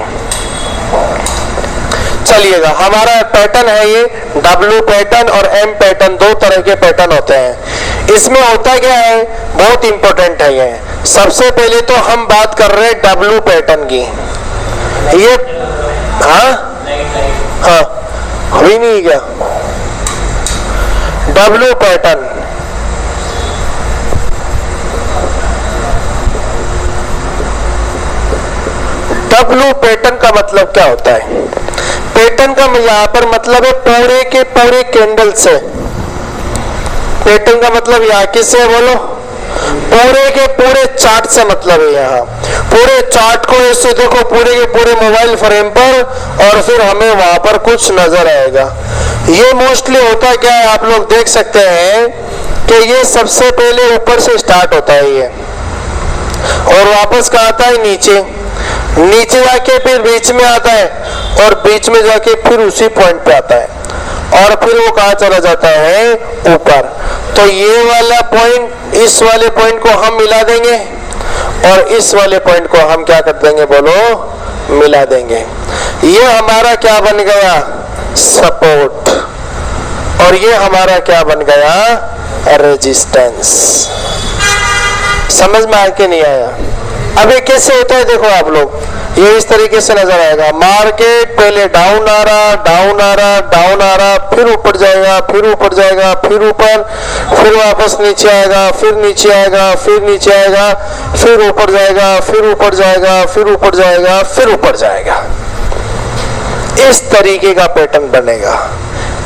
चलिएगा, हमारा पैटर्न है ये डब्ल्यू पैटर्न और एम पैटर्न, दो तरह के पैटर्न होते हैं। इसमें होता क्या है, बहुत इंपॉर्टेंट है ये। सबसे पहले तो हम बात कर रहे हैं डब्ल्यू पैटर्न की। ये हाँ हुई नहीं क्या? डब्ल्यू पैटर्न, डब्ल्यू पैटर्न का मतलब क्या होता है? पैटर्न का यहाँ पर मतलब है पूरे के पूरे कैंडल से। पैटर्न का मतलब यहाँ किससे बोलो? पूरे के पूरे चार्ट से मतलब है। यहाँ पूरे चार्ट को ऐसे देखो, पूरे के पूरे मोबाइल फ्रेम पर, और फिर हमें वहां पर कुछ नजर आएगा। ये मोस्टली होता क्या है, आप लोग देख सकते हैं कि ये सबसे पहले ऊपर से स्टार्ट होता है ये, और वापस कहाँ आता है, नीचे। नीचे जाके फिर बीच में आता है, और बीच में जाके फिर उसी पॉइंट पे आता है, और फिर वो कहाँ चला जाता है, ऊपर। तो ये वाला पॉइंट इस वाले पॉइंट को हम मिला देंगे, और इस वाले पॉइंट को हम क्या कर देंगे बोलो, मिला देंगे। ये हमारा क्या बन गया, सपोर्ट, और ये हमारा क्या बन गया, रेजिस्टेंस। समझ में आया कि नहीं आया? अब ये कैसे होता है देखो आप लोग, ये इस तरीके से नजर आएगा। मार्केट पहले डाउन आ रहा, डाउन आ रहा, डाउन आ रहा, फिर ऊपर जाएगा, फिर ऊपर जाएगा, फिर ऊपर, फिर वापस नीचे आएगा, फिर नीचे आएगा, फिर नीचे आएगा, फिर ऊपर जाएगा, फिर ऊपर जाएगा, फिर ऊपर जाएगा, फिर ऊपर जाएगा। इस तरीके का पैटर्न बनेगा।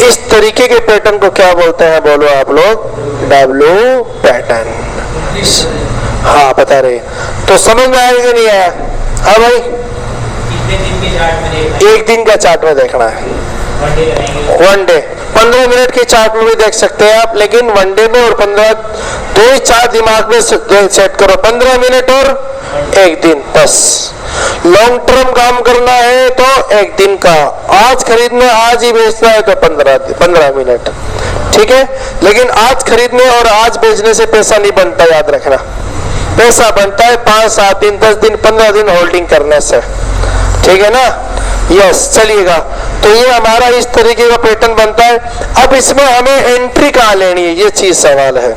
इस तरीके के पैटर्न को क्या बोलते हैं बोलो आप लोग, डब्ल्यू पैटर्न। हाँ बता रहे, तो समझ में आएगा नहीं आया? हाँ भाई, एक दिन का चार्ट में देखना है, वन डे। 15 मिनट के चार्ट में भी देख सकते हैं आप, लेकिन वन डे में और 15, दो ही चार्ट दिमाग में सेट करो, 15 मिनट और एक दिन, बस। लॉन्ग टर्म काम करना है तो एक दिन का, आज खरीदना आज ही बेचना है तो 15 मिनट, ठीक है। लेकिन आज खरीदने और आज बेचने से पैसा नहीं बनता, याद रखना। पैसा बनता है 5, 7 दिन, 10 दिन, 15 दिन होल्डिंग करने से, ठीक है ना। यस, चलिएगा। तो ये हमारा इस तरीके का पैटर्न बनता है। अब इसमें हमें एंट्री कहाँ लेनी है, ये चीज सवाल है।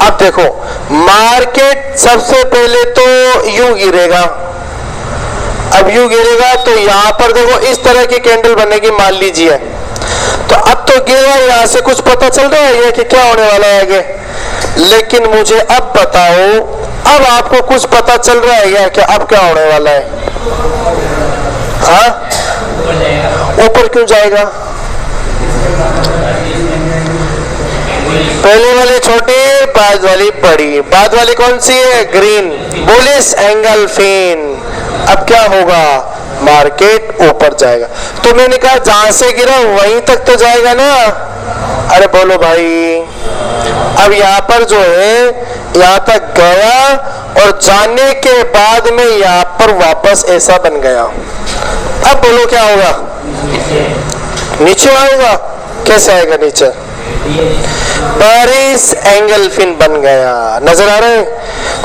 अब देखो, मार्केट सबसे पहले तो यूं गिरेगा। अब यूं गिरेगा तो यहाँ पर देखो इस तरह की कैंडल बनेगी, मान लीजिए। तो अब तो गिरेगा, यहाँ से कुछ पता चल रहा है कि क्या होने वाला है आगे। लेकिन मुझे अब बताओ, अब आपको कुछ पता चल रहा है कि अब क्या होने वाला है? हाँ, ऊपर क्यों जाएगा? पहले वाली छोटी, बाद वाली बड़ी। बाद वाली कौन सी है? Green, bullish engulfing. अब क्या होगा, मार्केट ऊपर जाएगा। तो मैंने कहा जहां से गिरा वहीं तक तो जाएगा ना। अरे बोलो भाई, अब यहाँ पर जो है यहाँ तक गया और जाने के बाद में यहाँ पर वापस ऐसा बन गया। अब बोलो क्या होगा? नीचे आएगा। कैसे आएगा नीचे? पेरिस एंगल फिन बन गया। नजर आ रहा है?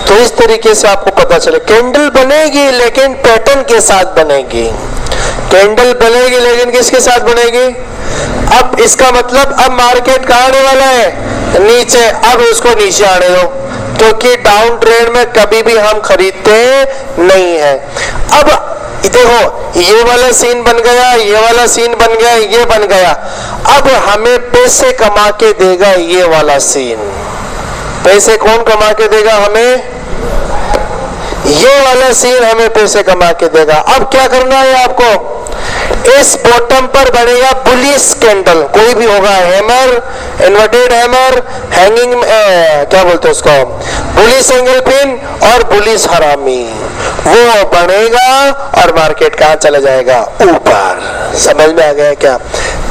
तो इस तरीके से आपको पता चले कैंडल बनेगी लेकिन पैटर्न के साथ बनेगी। कैंडल बनेगी लेकिन किसके साथ बनेगी? अब इसका मतलब अब मार्केट कहाँ आने वाला है? नीचे। अब उसको नीचे आने दो, क्योंकि डाउन ट्रेंड में कभी भी हम खरीदते नहीं है। अब देखो ये वाला सीन बन गया, ये वाला सीन बन गया, ये बन गया। अब हमें पैसे कमा के देगा ये वाला सीन। पैसे कौन कमा के देगा हमें? ये वाला सीन हमें पैसे कमा के देगा। अब क्या करना है आपको? इस बॉटम पर बनेगा बुलिश कैंडल, कोई भी होगा, हैमर, इन्वर्टेड हैमर, हैंगिंग, क्या बोलते हैं उसको, बुलिश एंगल पिन और बुलिश हरामी, वो बनेगा और मार्केट कहाँ चला जाएगा? ऊपर। समझ में आ गया क्या?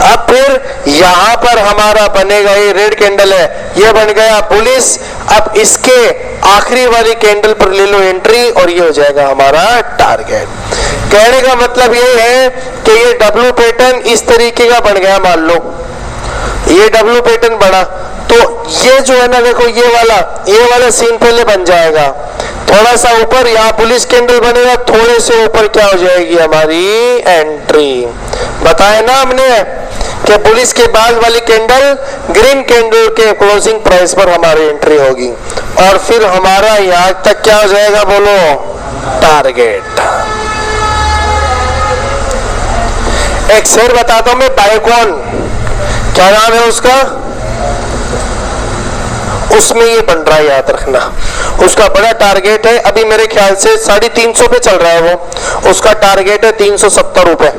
अब फिर यहाँ पर हमारा बनेगा, ये रेड कैंडल है, ये बन गया बुलिश। अब इसके आखिरी वाली कैंडल पर ले लो एंट्री और ये हो जाएगा हमारा टारगेट। कहने का मतलब ये है कि ये डब्ल्यू पैटर्न इस तरीके का बन गया। मान लो ये डब्ल्यू पैटर्न बना, तो ये जो है ना, देखो ये वाला सीन पहले बन जाएगा। थोड़ा सा ऊपर यहाँ पुलिस कैंडल बनेगा, थोड़े से ऊपर क्या हो जाएगी हमारी एंट्री। बताया ना हमने कि पुलिस के बाद वाली कैंडल ग्रीन कैंडल के क्लोजिंग प्राइस पर हमारी एंट्री होगी और फिर हमारा यहाँ तक क्या हो जाएगा? बोलो, टारगेट। एक शेर बताता हूं मैं, बाइकॉन, क्या नाम है उसका? उसमें ये बन रहा है, याद रखना। उसका बड़ा टारगेट है, अभी मेरे ख्याल से 350 पे चल रहा है वो। उसका टारगेट है 370 रुपए।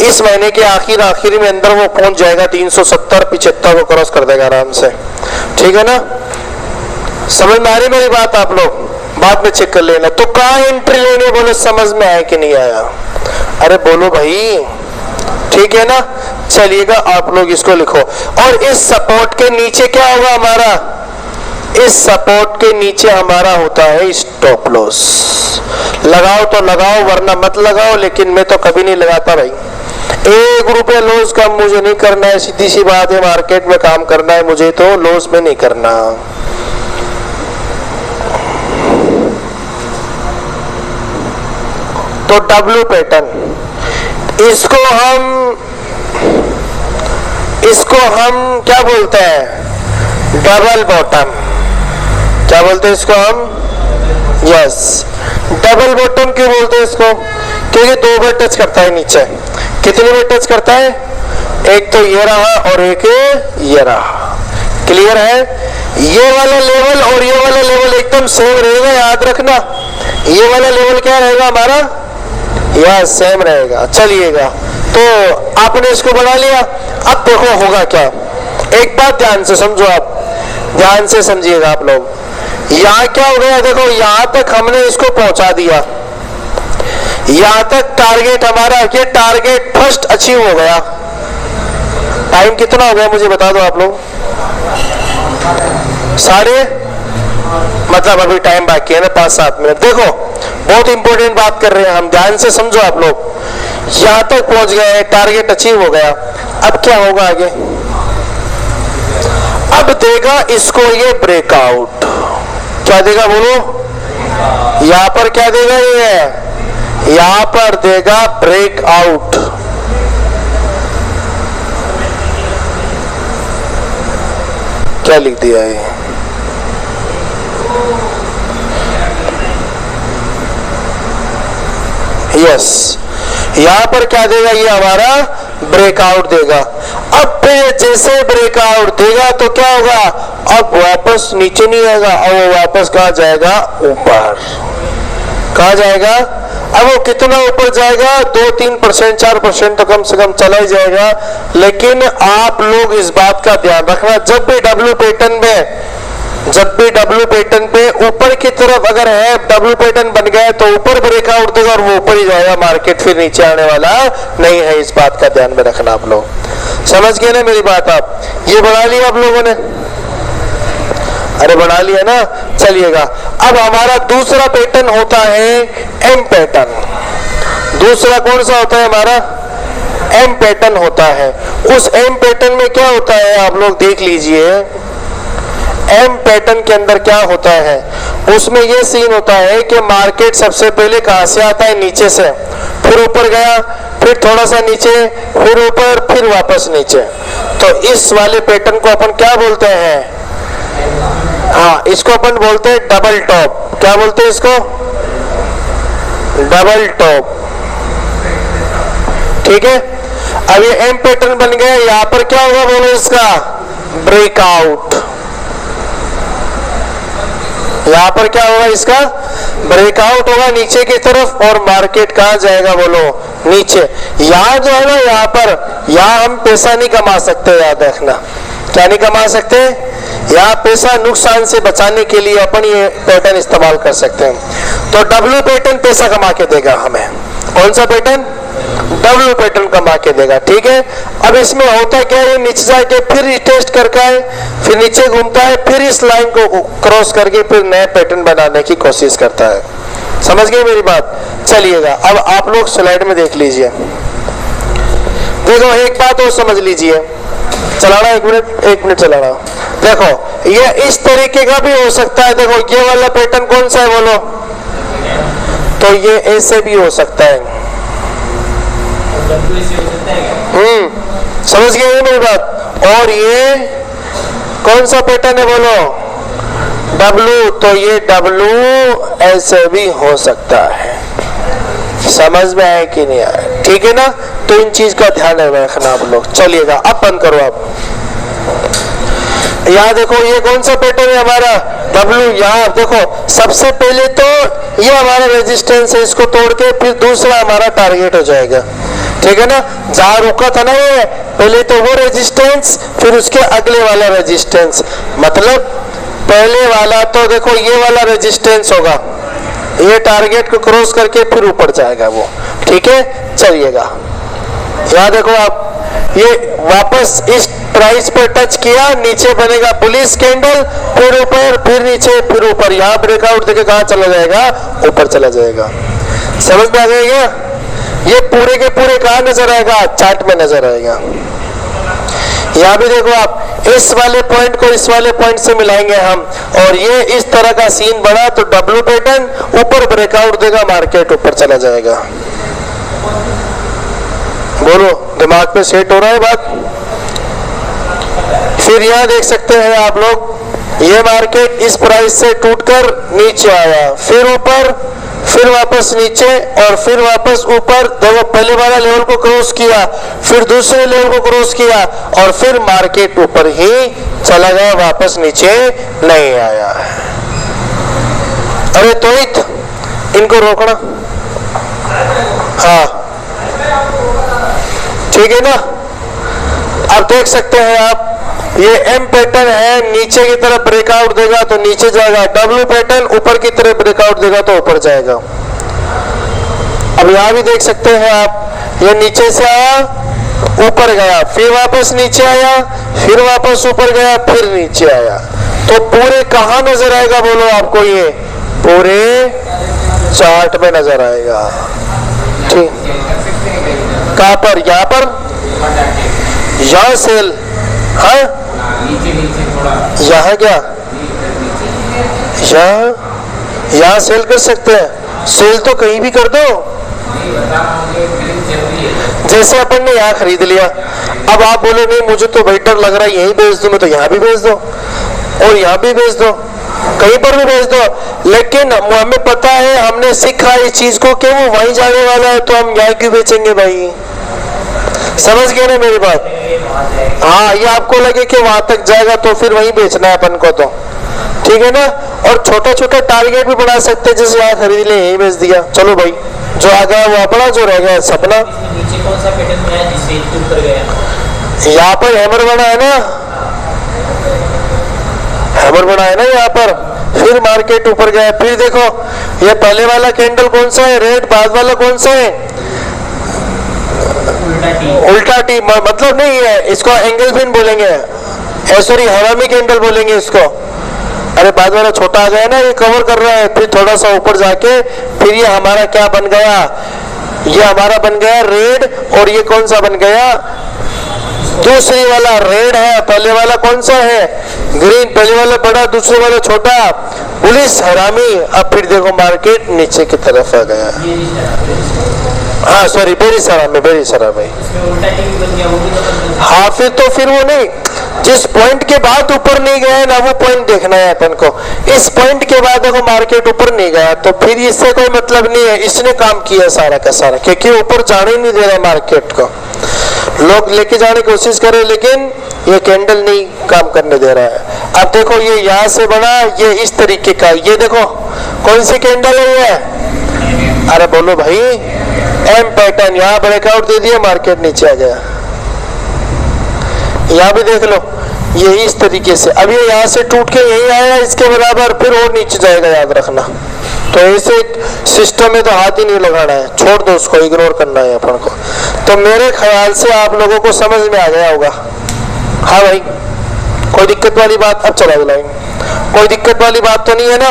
इस महीने के आखिर में अंदर वो पहुंच जाएगा 370-75 को क्रॉस कर देगा आराम से। ठीक है ना? समझ में आ रही मेरी बात? आप लोग बाद में चेक कर लेना। तो कहाँ एंट्री लेने? बोलो समझ में आया कि नहीं आया? अरे बोलो भाई, ठीक है ना? चलिएगा आप लोग इसको लिखो। और इस सपोर्ट के नीचे क्या होगा हमारा? इस सपोर्ट के नीचे हमारा होता है स्टॉप लॉस। लगाओ तो लगाओ, वरना मत लगाओ, लेकिन मैं तो कभी नहीं लगाता भाई। 1 रुपया लॉस का मुझे नहीं करना है, सीधी सी बात है। मार्केट में काम करना है मुझे, तो लॉस में नहीं करना। तो डब्ल्यू पैटर्न, इसको हम क्या बोलते हैं? Double bottom. क्या बोलते हैं इसको हम? यस, डबल बॉटम क्यों बोलते हैं इसको? क्योंकि 2 बार टच करता है नीचे। कितनी बार टच करता है? एक तो ये रहा और एक ये रहा। क्लियर है? ये वाला लेवल और ये वाला लेवल एकदम सेम रहेगा, याद रखना। ये वाला लेवल क्या रहेगा हमारा? यह सेम रहेगा। चलिएगा, तो आपने इसको बना लिया। अब देखो होगा क्या। एक बात ध्यान से समझो, आप ध्यान से समझिएगा आप लोग। यहाँ क्या हो गया? देखो यहाँ तक हमने इसको पहुंचा दिया, यहाँ तक टारगेट हमारा, ये टारगेट फर्स्ट अचीव हो गया। टाइम कितना हो गया मुझे बता दो आप लोग? 3:30, मतलब अभी टाइम बाकी है ना 5-7 मिनट। देखो बहुत इंपॉर्टेंट बात कर रहे हैं हम, ध्यान से समझो आप लोग। यहां तक पहुंच गए, टारगेट अचीव हो गया। अब क्या होगा आगे? अब देगा इसको ये ब्रेकआउट। क्या देगा बोलो? यहां पर क्या देगा? ये यहां पर देगा ब्रेकआउट। क्या लिख दिया है? यस, यहां पर क्या देगा? ये हमारा ब्रेकआउट देगा। अब फिर जैसे ब्रेकआउट देगा तो क्या होगा? अब वापस नीचे नहीं आएगा, अब वो वापस कहां जाएगा? ऊपर। कहां जाएगा? अब वो कितना ऊपर जाएगा? 2-3%, 4% तो कम से कम चला ही जाएगा। लेकिन आप लोग इस बात का ध्यान रखना, जब भी डब्ल्यू पैटर्न में जब भी डब्ल्यू पैटर्न पे ऊपर की तरफ अगर है, डब्ल्यू पैटर्न बन गया है तो ऊपर ब्रेकआउट देगा और वो ऊपर ही जाएगा, मार्केट फिर नीचे आने वाला नहीं है। इस बात का ध्यान में रखना आप लोग। समझ गए ना मेरी बात? आप ये बना लिया आप लोगों ने? अरे बना लिया ना? चलिएगा, अब हमारा दूसरा पैटर्न होता है एम पैटर्न। दूसरा कौन सा होता है हमारा? एम पैटर्न होता है। उस एम पैटर्न में क्या होता है आप लोग देख लीजिए। एम पैटर्न के अंदर क्या होता है? उसमें ये सीन होता है कि मार्केट सबसे पहले कहां से आता है? नीचे से, फिर ऊपर गया, फिर थोड़ा सा नीचे, फिर ऊपर, फिर वापस नीचे। तो इस वाले पैटर्न को अपन क्या बोलते हैं? हाँ, इसको अपन बोलते हैं डबल टॉप। क्या बोलते हैं इसको? Double top. ठीक है, अब ये एम पैटर्न बन गया। यहां पर क्या होगा बोलो इसका? ब्रेकआउट। यहां पर क्या होगा इसका? ब्रेकआउट होगा नीचे की तरफ और मार्केट कहां जाएगा बोलो? नीचे। यहां जो है ना, यहां पर, यहां हम पैसा नहीं कमा सकते, याद रखना। क्या नहीं कमा सकते? यहाँ पैसा नुकसान से बचाने के लिए अपन ये पैटर्न इस्तेमाल कर सकते हैं। तो डब्ल्यू पैटर्न पैसा कमा के देगा हमें। कौन सा पैटर्न? डब्ल्यू पैटर्न कमा के देगा। ठीक है, अब इसमें होता क्या है? नीचे जाके फिर टेस्ट करता है, फिर नीचे घूमता है, फिर इस लाइन को क्रॉस करके फिर नया पैटर्न बनाने की कोशिश करता है। समझ गए मेरी बात? चलिएगा, अब आप लोग स्लाइड में देख लीजिए। देखो एक बात और समझ लीजिए, चलाना एक मिनट चलाना। देखो ये इस तरीके का भी हो सकता है। देखो ये वाला पैटर्न कौन सा है बोलो? तो ये ऐसे भी हो सकता है। समझ गए मेरी बात? और ये कौन सा पैटर्न है बोलो? डब्लू। तो ये डब्लू ऐसे भी हो सकता है। समझ में आया कि नहीं आया? ठीक है ना? तो इन चीज का ध्यान रखना आप लोग। चलिएगा, अब बंद करो आप। यहाँ देखो ये कौन सा पैटर्न है हमारा? डब्ल्यू। यहाँ देखो सबसे पहले तो ये हमारा रेजिस्टेंस है, इसको तोड़ के फिर दूसरा हमारा टारगेट हो जाएगा। ठीक है ना? जहां रुका था ना ये, पहले तो वो रेजिस्टेंस, फिर उसके अगले वाला रेजिस्टेंस। मतलब पहले वाला तो देखो ये वाला रेजिस्टेंस होगा, ये टारगेट को क्रॉस करके फिर ऊपर जाएगा वो। ठीक है, चलिएगा। यहाँ देखो आप, ये वापस इस प्राइस पे टच किया, नीचे बनेगा बुलिश कैंडल, फिर ऊपर, फिर नीचे, फिर ऊपर। यहाँ ब्रेकआउट देके कहाँ चला जाएगा? ऊपर चला जाएगा। समझ में आ जाएगा? ये पूरे के पूरे कहाँ नजर आएगा? चार्ट में नजर आएगा। यहाँ भी देखो आप, इस वाले पॉइंट को इस वाले पॉइंट से मिलाएंगे हम, और ये इस तरह का सीन बना तो डब्ल्यू पैटर्न ऊपर ब्रेकआउट देगा, मार्केट ऊपर चला जाएगा। बोलो, दिमाग पे सेट हो रहा है बात? फिर यहाँ देख सकते हैं आप लोग, ये मार्केट इस प्राइस से टूटकर नीचे आया, फिर ऊपर, फिर वापस नीचे और फिर वापस ऊपर। देखो पहले वाला लेवल को क्रॉस किया, फिर दूसरे लेवल को क्रॉस किया और फिर मार्केट ऊपर ही चला गया, वापस नीचे नहीं आया। अरे तो इनको रोकना। हाँ ठीक है ना? अब देख सकते हैं आप, ये एम पैटर्न है, नीचे की तरफ ब्रेकआउट देगा तो नीचे जाएगा। डब्ल्यू पैटर्न ऊपर की तरफ ब्रेकआउट देगा तो ऊपर जाएगा। अब यहां भी देख सकते हैं आप, ये नीचे से आया, ऊपर गया, फिर वापस नीचे आया, फिर वापस ऊपर गया, फिर नीचे आया। तो पूरे कहां नजर आएगा बोलो आपको? ये पूरे चार्ट में नजर आएगा। ठीक, कहां पर? यहां पर, यहां सेल, हाँ यहाँ क्या, यहाँ सेल कर सकते हैं? सेल तो कहीं भी कर दो। जैसे अपन ने यहाँ खरीद लिया, अब आप बोले नहीं मुझे तो भाई डर लग रहा है यहीं बेच दो, मैं तो यहाँ भी बेच दो और यहाँ भी बेच दो, कहीं पर भी बेच दो। लेकिन हमें पता है, हमने सीखा इस चीज को कि वो वहीं जाने वाला है, तो हम यहाँ क्यों बेचेंगे भाई? समझ गए ना मेरी बात? हाँ, ये आपको लगे कि वहां तक जाएगा तो फिर वहीं बेचना है अपन को, तो ठीक है ना? और छोटे छोटे टारगेट भी बढ़ा सकते हैं, जैसे यहाँ खरीद लिया यहीं बेच दिया, चलो भाई जो आ गया वो अपना, जो रह गया सपना। नीचे कौन सा पैटर्न बनाया जिससे ऊपर गया? यहाँ पर हैमर बना है ना, खबर बनाए ना यहाँ पर, फिर मार्केट ऊपर गया। फिर देखो ये पहले वाला कैंडल कौन सा है, रेड, बाद वाला कौन सा है, उल्टा टी, मतलब नहीं है इसको एंगल फिन बोलेंगे, सॉरी हरामी कैंडल बोलेंगे इसको। अरे बाद वाला छोटा आ गया ना, ये कवर कर रहा है। फिर थोड़ा सा ऊपर जाके फिर ये हमारा क्या बन गया, ये हमारा बन गया रेड, और ये कौन सा बन गया, दूसरी वाला रेड है, पहले वाला कौन सा है, ग्रीन। पहले वाला बड़ा, दूसरे वाला छोटा, पुलिस हरामी। अब फिर देखो मार्केट नीचे की तरफ आ गया। हाँ सॉरी, बेरिस हरामी, बेरिस हरामी। हाँ फिर वो नहीं, जिस पॉइंट के बाद ऊपर नहीं गया ना, वो पॉइंट देखना है अपन को। इस पॉइंट के बाद देखो मार्केट ऊपर नहीं गया, तो फिर इससे कोई मतलब नहीं है, इसने काम किया सारा का सारा, क्योंकि ऊपर जाने ही नहीं दे रहा मार्केट को। लोग लेके जाने की कोशिश करे, लेकिन ये कैंडल नहीं काम करने दे रहा है। अब देखो ये यहाँ से बना, ये इस तरीके का, ये देखो कौन सी कैंडल है ये, अरे बोलो भाई, एम पैटर्न। यहाँ ब्रेकआउट दे दिया, मार्केट नीचे आ गया। यहाँ भी देख लो, ये इस तरीके से, अब ये यहाँ से टूट के यही आया इसके बराबर, फिर और नीचे जाएगा, याद रखना। तो ऐसे सिस्टम में तो हाथ ही नहीं लगाना है, छोड़ दो उसको, इग्नोर करना है अपन को। तो मेरे ख्याल से आप लोगों को समझ में आ गया होगा। हाँ भाई, कोई दिक्कत वाली बात, अब चला लाइन, कोई दिक्कत वाली बात तो नहीं है ना।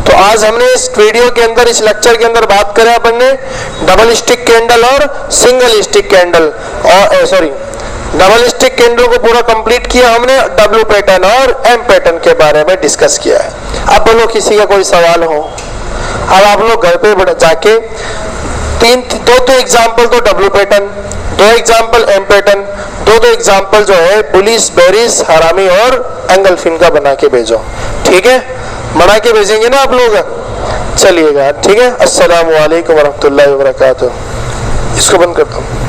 तो आज हमने इस वीडियो के अंदर, इस लेक्चर के अंदर बात करें अपन ने डबल स्टिक कैंडल और सिंगल स्टिक कैंडल, और सॉरी डबल स्टिक कैंडल को पूरा कंप्लीट किया हमने, डब्ल्यू पैटर्न और एम पैटर्न के बारे में डिस्कस किया है। अब बोलो किसी का कोई सवाल हो। अब आप लोग घर पे जाके दो एग्जाम्पल तो W pattern, 2 example M pattern, 2 example जो है पुलिस, बेरिस, हरामी और एंगल फिन का बना के भेजो। ठीक है, बना के भेजेंगे ना आप लोग, चलिएगा। ठीक है, अस्सलामु अलैकुम वरहमतुल्लाहि वबरकातुहू। इसको बंद करता हूँ।